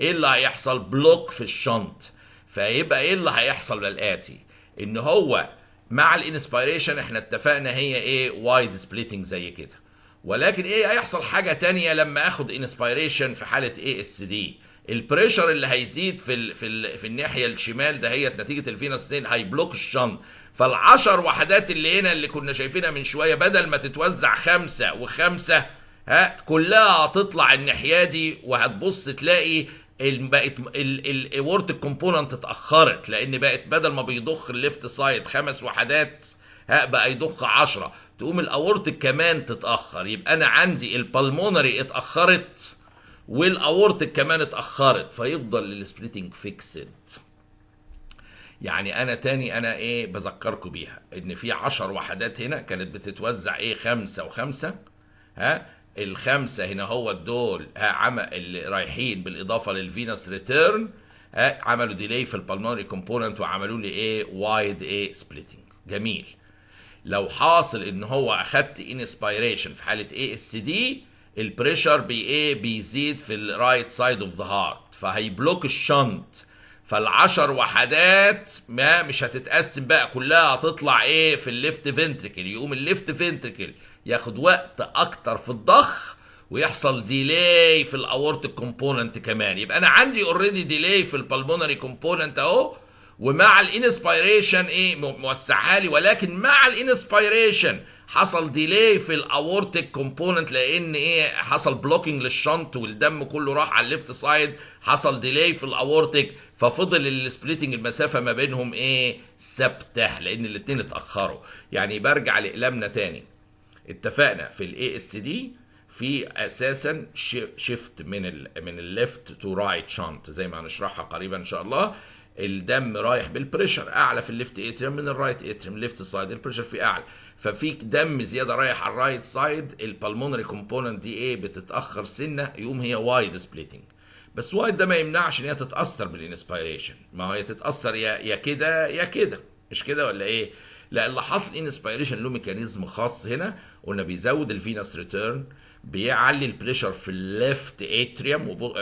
[SPEAKER 1] اللي هيحصل؟ بلوك في الشنط. فيبقى اللي هيحصل للآتي، ان هو مع الانسبيريشن احنا اتفقنا هي ايه وايد سبليتنج زي كده، ولكن ايه هيحصل حاجه تانية لما اخد انسبيريشن في حاله ايه اس دي. البريشر اللي هيزيد في الناحيه الشمال ده هي نتيجه الفينوس 2 هيبلوك الشنط، فالعشر وحدات اللي هنا اللي كنا شايفينها من شويه بدل ما تتوزع 5 و5 كلها هتطلع الناحيه دي، وهتبص تلاقي بقت الاورتيك كومبوننت اتاخرت، لان بقت بدل ما بيضخ الليفت سايد 5 وحدات بقى يضخ 10، تقوم الاورتيك كمان تتاخر. يبقى انا عندي البلمونري اتاخرت والاورتيك كمان اتاخرت، فيفضل السبليتنج فيكسد. يعني انا تاني انا ايه بذكركم بيها ان في 10 وحدات هنا كانت بتتوزع ايه 5 و5 الخمسه هنا هو دول عمل اللي رايحين بالاضافه للفينوس ريتيرن عملوا ديلي في البلمونري كومبوننت وعملوا لي ايه وايد ايه سبليتنج. جميل. لو حاصل ان هو اخدت انسبيريشن في حاله اي اس دي البريشر بيزيد في الرايت سايد اوف ذا هارت، فهيبلوك الشنط، فالعشر وحدات ما مش هتتقسم بقى كلها هتطلع ايه في الليفت فنتريكل، يقوم الليفت فنتريكل ياخد وقت اكتر في الضخ ويحصل ديلي في الاورتيك كومبوننت كمان. يبقى انا عندي اوريدي ديلي في البلمونري كومبوننت اهو، ومع الانسبيريشن ايه موسعها لي، ولكن مع الانسبيريشن حصل ديلي في الاورتيك كومبوننت لان ايه حصل بلوكينج للشنط والدم كله راح على الليفت سايد، حصل ديلي في الاورتيك، ففضل السبليتنج المسافه ما بينهم ايه ثابته لان الاثنين اتاخروا. يعني برجع لاقلامنا تاني، اتفقنا في الاي اس دي في اساسا شيفت من الليفت تو رايت شنط زي ما هنشرحها قريبا ان شاء الله. الدم رايح بالبريشر اعلى في الليفت اتريم من الرايت اتريم، ليفت سايد البريشر فيه اعلى، ففي دم زياده رايح على الرايت سايد، البلمونري كومبوننت دي ايه بتتاخر سنه، يقوم هي وايد سبليتنج. بس وايد ده ما يمنعش ان هي تتاثر بالانسبيريشن، ما هي تتاثر يا كده يا كده، مش كده ولا ايه؟ لا، اللي حصل انسبيريشن له ميكانيزم خاص هنا، قلنا بيزود الفينوس ريتيرن، بيعلي البريشر في الليفت اتريوم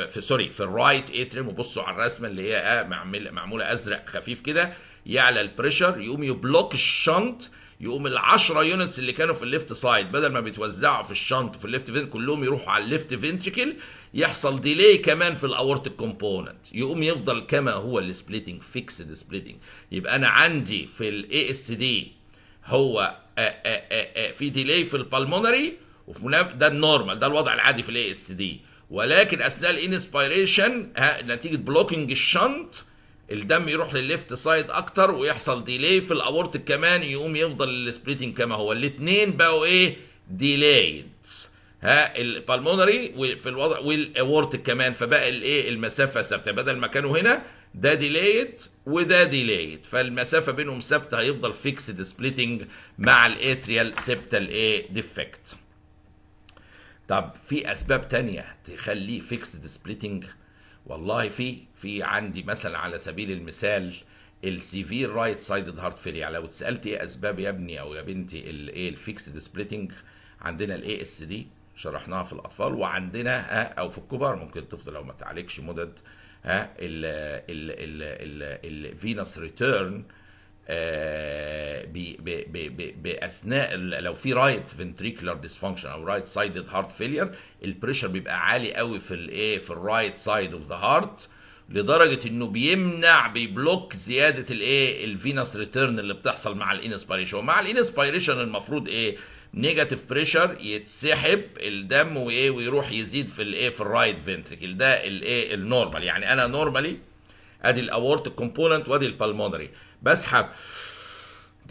[SPEAKER 1] في الرايت اتريوم، وبصوا على الرسمه اللي هي معموله ازرق خفيف كده، يعلى البريشر يقوم يبلوك الشنط، يقوم ال10 يونتس اللي كانوا في الليفت سايد بدل ما بيتوزعوا في الشنط في الليفت فين كلهم يروحوا على الليفت فنتريكل، يحصل ديلي كمان في الاورتيك كومبوننت، يقوم يفضل كما هو السبليتنج فيكسد سبليتنج. يبقى انا عندي في الاي اس دي هو في ديلي في البلمونري، ده النورمال، ده الوضع العادي في الاي اس دي، ولكن اثناء الانسبيريشن نتيجه بلوكينج الشنط الدم يروح للليفت سايد اكتر ويحصل ديلي في الاورتيك كمان، يقوم يفضل السبليتنج كما هو. الاثنين بقوا ايه ديلايد، البلمونري في الوضع والاورتيك كمان، فبقى الايه المسافه ثابته، بدل ما كانوا هنا ده ديلايد وده ديلايد، فالمسافه بينهم ثابته، هيفضل فيكسد سبليتنج مع الاتريال سيبتال ايه ديفكت. طب في اسباب تانية تخليه فيكسد سبليتنج؟ والله في عندي مثلا على سبيل المثال السيفير رايت سايدد هارت فيلير. لو اتسالت ايه اسباب يا ابني او يا بنتي الايه الفيكسد سبليتنج، عندنا الاي اس دي شرحناها في الاطفال، وعندنا او في الكبار ممكن الطفل لو ما تعالجش مدد الفينوس ريتيرن باثناء لو في رايت فنتريكولار ديسفانكشن او رايت سايدد هارت فيلير، البريشر بيبقى عالي قوي في الايه في الرايت سايد اوف ذا هارت، لدرجه انه بيبلوك زياده الايه الفينوس ريتيرن اللي بتحصل مع الانسبيريشن. ومع الانسبيريشن المفروض ايه نيجاتيف بريشر يتسحب الدم ويروح يزيد في الايه في الرايت فنتريكل، ده الايه النورمال. يعني انا نورمالي ادي الاورتيك كومبوننت وادي البلمونري، بسحب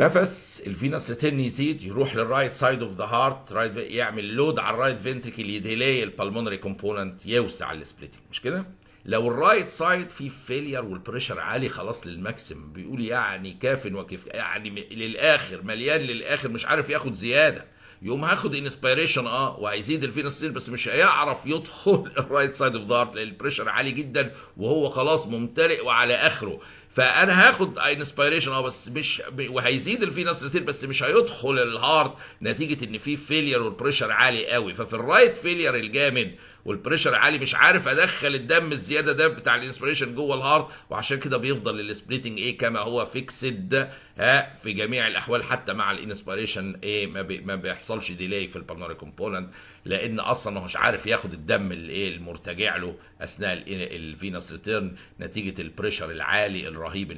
[SPEAKER 1] نفس الفينوس ريتيرن يزيد يروح للرايت سايد اوف ذا هارت، يعمل لود على الرايت فنتريكل، يديلي البلمونري كومبوننت، يوسع السبليتنج، مش كده؟ لو الرايت سايد فيه فيلير والبريشر عالي خلاص للماكسيم، بيقول يعني كاف وكيف، يعني للاخر مليان للاخر مش عارف ياخد زياده، يقوم هاخد انسبيريشن وهيزيد الفينوس بس مش هيعرف يدخل الرايت سايد اوف ذا هارت لان البريشر عالي جدا وهو خلاص ممتلئ وعلى اخره، فانا هاخد انسبيريشن بس مش وهيزيد الفينس ريتير، بس مش هيدخل الهارت نتيجه ان في فيلير والبريشر عالي قوي. ففي الرايت فيلير الجامد والبريشر عالي مش عارف ادخل الدم الزياده ده بتاع الانسبيريشن جوه الهارت، وعشان كده بيفضل السبليتنج ايه كما هو فيكسد في جميع الاحوال، حتى مع الانسبيريشن ايه ما بيحصلش ديلي في البلمونري كومبوننت، لان اصلا مش عارف ياخد الدم المرتجع له اثناء الفينس ريتيرن نتيجه البريشر العالي الرهيب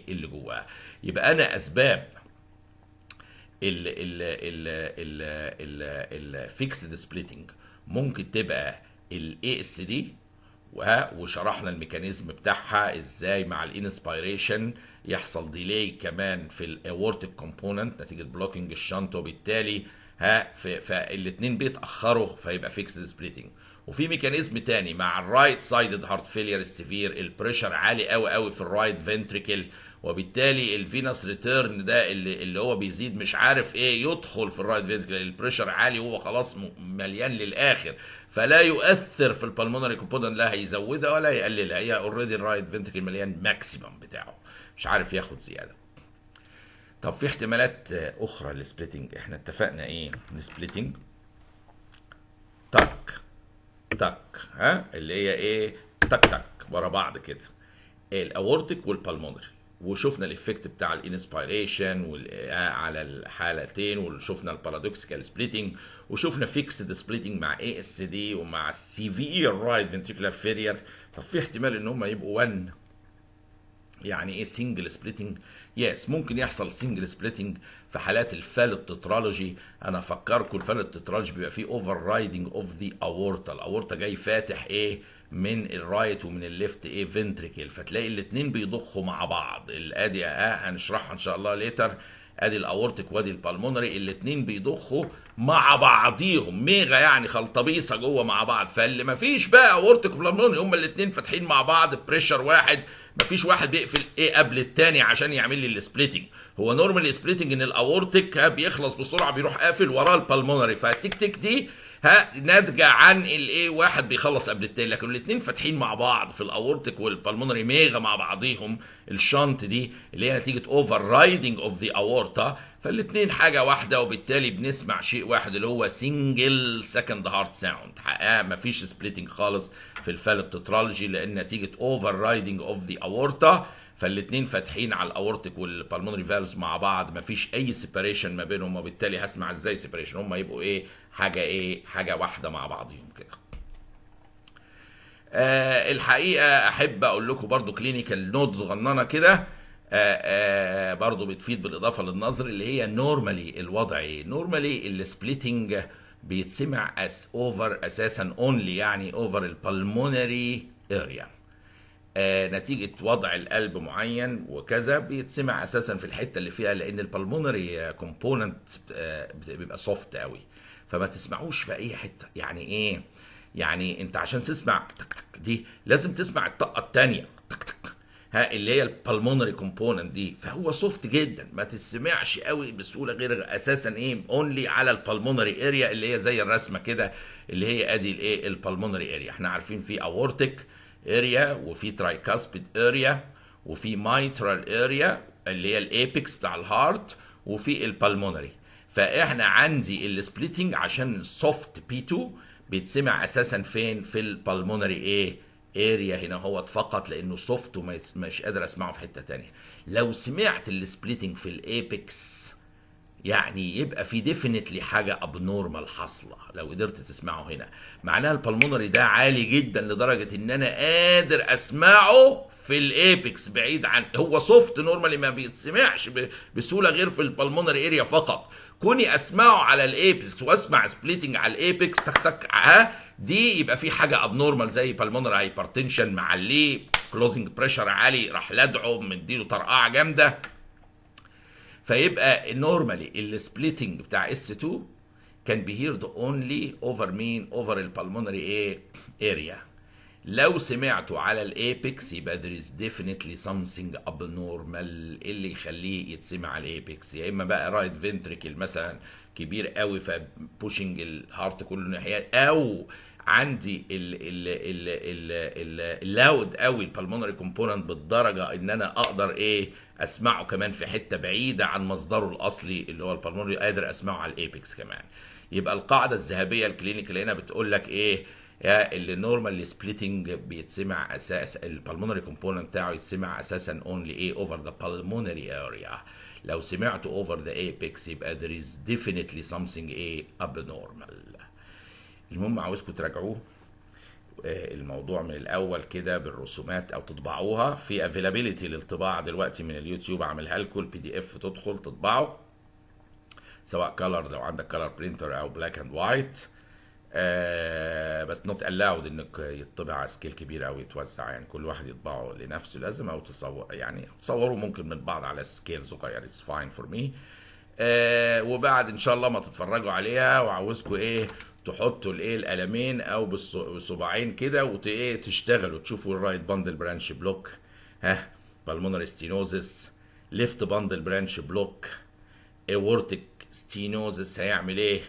[SPEAKER 1] اللي جواه. يبقى انا اسباب الفيكسد سبليتنج ممكن تبقى الاي اس دي، وشرحنا الميكانيزم بتاعها ازاي مع الانسبيريشن يحصل ديلي كمان في الاورتيك كومبوننت نتيجه بلوكينج الشنط، وبالتالي فالاثنين بيتاخروا فيبقى فيكسد سبليتنج. وفي ميكانيزم تاني مع الرايت سايدد هارت فيلير السيفير، البريشر عالي قوي قوي في الرايت فنتريكل، وبالتالي الفينس ريتيرن ده اللي هو بيزيد مش عارف ايه يدخل في الرايت فنتريكل، البريشر عالي وهو خلاص مليان للاخر، فلا يؤثر في البلمونري كومبوننت، لا هيزودها ولا يقللها، هي اوريدي الرايت فنتريكل مليان ماكسيمم بتاعه، مش عارف ياخد زياده. طب في احتمالات اخرى للسبليتنج، احنا اتفقنا ايه السبليتنج؟ تك تك اللي هي ايه تك تك ورا بعض كده، الاورتيك والبلمونري، وشفنا الايفكت بتاع الانسبيريشن على الحالتين، وشفنا البارادوكسيكال سبليتنج، وشفنا فيكسد سبليتنج مع اي اس دي ومع السيفير رايت فنتريكولار فيلير. طب في احتمال ان هم يبقوا 1 يعني ايه سنجل سبليتنج؟ يس ممكن يحصل سنجل سبليتنج في حالات الفالت تترالوجي. انا افكركم الفالت تترالوجي بيبقى فيه اوفر رايدنج اوف ذا اورتا، الاورتا جاي فاتح ايه من الرايت ومن الليفت ايه فنتريكل، فتلاقي الاثنين بيضخوا مع بعض. الادي هنشرحها ان شاء الله ليتر، ادي الاورتيك وادي البالمونري، الاثنين بيضخوا مع بعضيهم ميغا يعني خلطبيصه جوه مع بعض. فاللي مفيش بقى اورتيك وبالمونري هما الاثنين فاتحين مع بعض بريشر واحد، مفيش واحد بيقفل ايه قبل الثاني عشان يعمل لي السبليتنج. هو نورمال سبليتنج ان الاورتيك بيخلص بسرعه بيروح قافل وراه البالمونري، فالتيك تيك دي ناتجه عن الايه واحد بيخلص قبل التاني، لكن الاثنين فاتحين مع بعض في الاورتيك والبالمونري ميغا مع بعضيهم. الشنط دي اللي هي نتيجه اوفر رايدنج اوف ذا اورتا، فالاثنين حاجه واحده، وبالتالي بنسمع شيء واحد اللي هو سنجل سكند هارت ساوند. مفيش سبليتنج خالص في الفالت تترالوجي لان نتيجه اوفر رايدنج اوف ذا اورتا، فالاثنين فاتحين على الاورتيك والبالمونري فالفز مع بعض، مفيش اي سيباريشن ما بينهم، وبالتالي هسمع ازاي سيباريشن، هم يبقوا حاجه واحده مع بعضهم كده. الحقيقه احب اقول لكم برضو كلينيكال نوت صغننه كده برضو بتفيد بالاضافه للنظر، اللي هي نورمالي الوضع ايه. نورمالي السبليتنج بيتسمع اس اوفر اساسا اونلي يعني اوفر البالمونري اريا، نتيجه وضع القلب معين وكذا بيتسمع اساسا في الحته اللي فيها، لان البالمونري كومبوننت بيبقى سوفت قوي، فما تسمعوش في اي حته. يعني ايه؟ يعني انت عشان تسمع تك تك دي لازم تسمع الطقه الثانيه تك تك اللي هي البالمونري كومبوننت دي، فهو سوفت جدا ما تسمعش قوي بسهوله غير اساسا اونلي على البالمونري اريا اللي هي زي الرسمه كده، اللي هي ادي البالمونري اريا. احنا عارفين في اورتيك اريا وفي ترايكاسبيد اريا وفي مايترال اريا اللي هي الايبكس بتاع الهارت، وفي البالمونري. فاحنا عندي السبليتنج عشان سوفت بي 2 بيتسمع اساسا فين؟ في البالمونري اريا هنا هو فقط، لانه سوفت ومش قادر اسمعه في حته تانية. لو سمعت السبليتنج في الايبكس يعني يبقى في ديفينتلي حاجه ابنورمال حاصله. لو قدرت تسمعه هنا معناها البالمونري ده عالي جدا لدرجه ان انا قادر اسمعه في الايبكس بعيد عن، هو سوفت نورمالي ما بيتسمعش بسهوله غير في البالمونري اريا فقط. كوني اسمعه على الايبكس واسمع سبليتنج على الايبكس تك تك دي يبقى في حاجه ابنورمال زي بالمونري هايبرتنشن معليه كلوزنج بريشر عالي راح لدعه مديله طرقعه جامده. فيبقى نورمالي السبليتنج بتاع اس 2 كان بي هيرد اونلي اوفر مين؟ اوفر البالمونري اريا. لو سمعته على الايبكس يبقى there is definitely something abnormal اللي يخليه يتسمع على الايبكس، يا اما بقى رايت فنتريكل مثلا كبير قوي فبوشنج الهارت كله ناحيات، او عندي اللاود قوي البلمونري كومبوننت بالدرجه ان انا اقدر ايه اسمعه كمان في حته بعيده عن مصدره الاصلي اللي هو البلمونري، قادر اسمعه على الايبكس كمان. يبقى القاعده الذهبيه الكلينيكال هنا بتقول لك ايه؟ اللي نورمال سبليتنج بيتسمع اساس البلمونري كومبوننت بتاعه يتسمع اساسا اونلي ايه اوفر ذا بالمونري اريا. لو سمعته اوفر ذا ايبكس يبقى there is definitely something ايه abnormal. المهم عاوزكم تراجعوه الموضوع من الاول كده بالرسومات او تطبعوها في افيلابيلتي للطباعه دلوقتي من اليوتيوب، اعملها لكم البي دي اف، تدخل تطبعه سواء كلر لو عندك كلر برينتر او بلاك اند وايت. بس نوت الاود انك يطبع على سكيل كبير او يتوزع، يعني كل واحد يطبعه لنفسه لازم، او تصور يعني تصوروا ممكن من بعض على سكيل صغير، اتس فاين فور مي. وبعد ان شاء الله ما تتفرجوا عليها وعاوزكم ايه تحطوا الايه القلمين او بالصباعين كده وايه تشتغلوا تشوفوا الرايت باندل برانش بلوك، بالمونري ستينوزس، ليفت باندل برانش بلوك، اورتيك ستينوزس هيعمل ايه،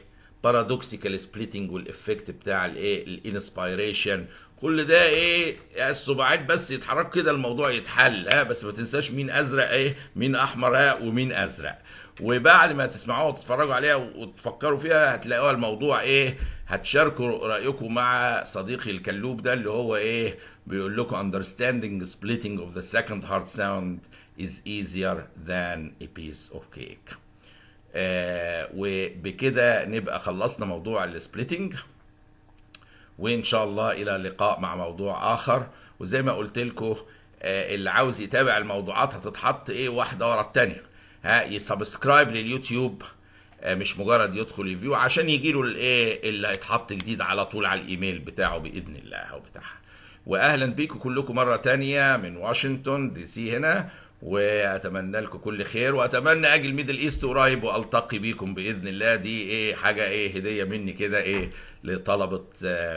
[SPEAKER 1] بارادوكسيكال سبليتنج والافكت بتاع الايه الانسبيريشن. كل ده ايه الصباعات بس يتحركوا كده الموضوع يتحل. بس ما تنساش مين ازرق ايه مين احمر ومين ازرق. وبعد ما تسمعوها وتتفرجوا عليها وتفكروا فيها هتلاقوا الموضوع ايه، هتشاركوا رايكم مع صديقي الكلوب ده اللي هو ايه بيقول لكم understanding splitting of the second heart sound is easier than a piece of cake. وبكده نبقى خلصنا موضوع السبليتنج، وان شاء الله الى اللقاء مع موضوع اخر. وزي ما قلت لكم اللي عاوز يتابع الموضوعات هتتحط ايه واحده ورا الثانيه. يسبسكرايب لليوتيوب، مش مجرد يدخل يفيو، عشان يجي له الايه اللي هيتحط جديد على طول على الايميل بتاعه باذن الله او بتاعها. واهلا بيكم كلكم مره تانية من واشنطن دي سي هنا، واتمنى لكم كل خير، واتمنى اجي الميدل ايست قريب والتقي بيكم باذن الله. دي ايه حاجه ايه هديه مني كده ايه لطلبه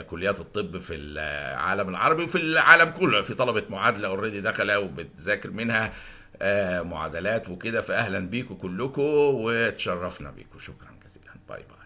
[SPEAKER 1] كليات الطب في العالم العربي وفي العالم كله. في طلبه معادله اوريدي داخله وبتذاكر منها معادلات وكده، فاهلا بيكم كلكم وتشرفنا بيكم. شكرا جزيلا، باي باي.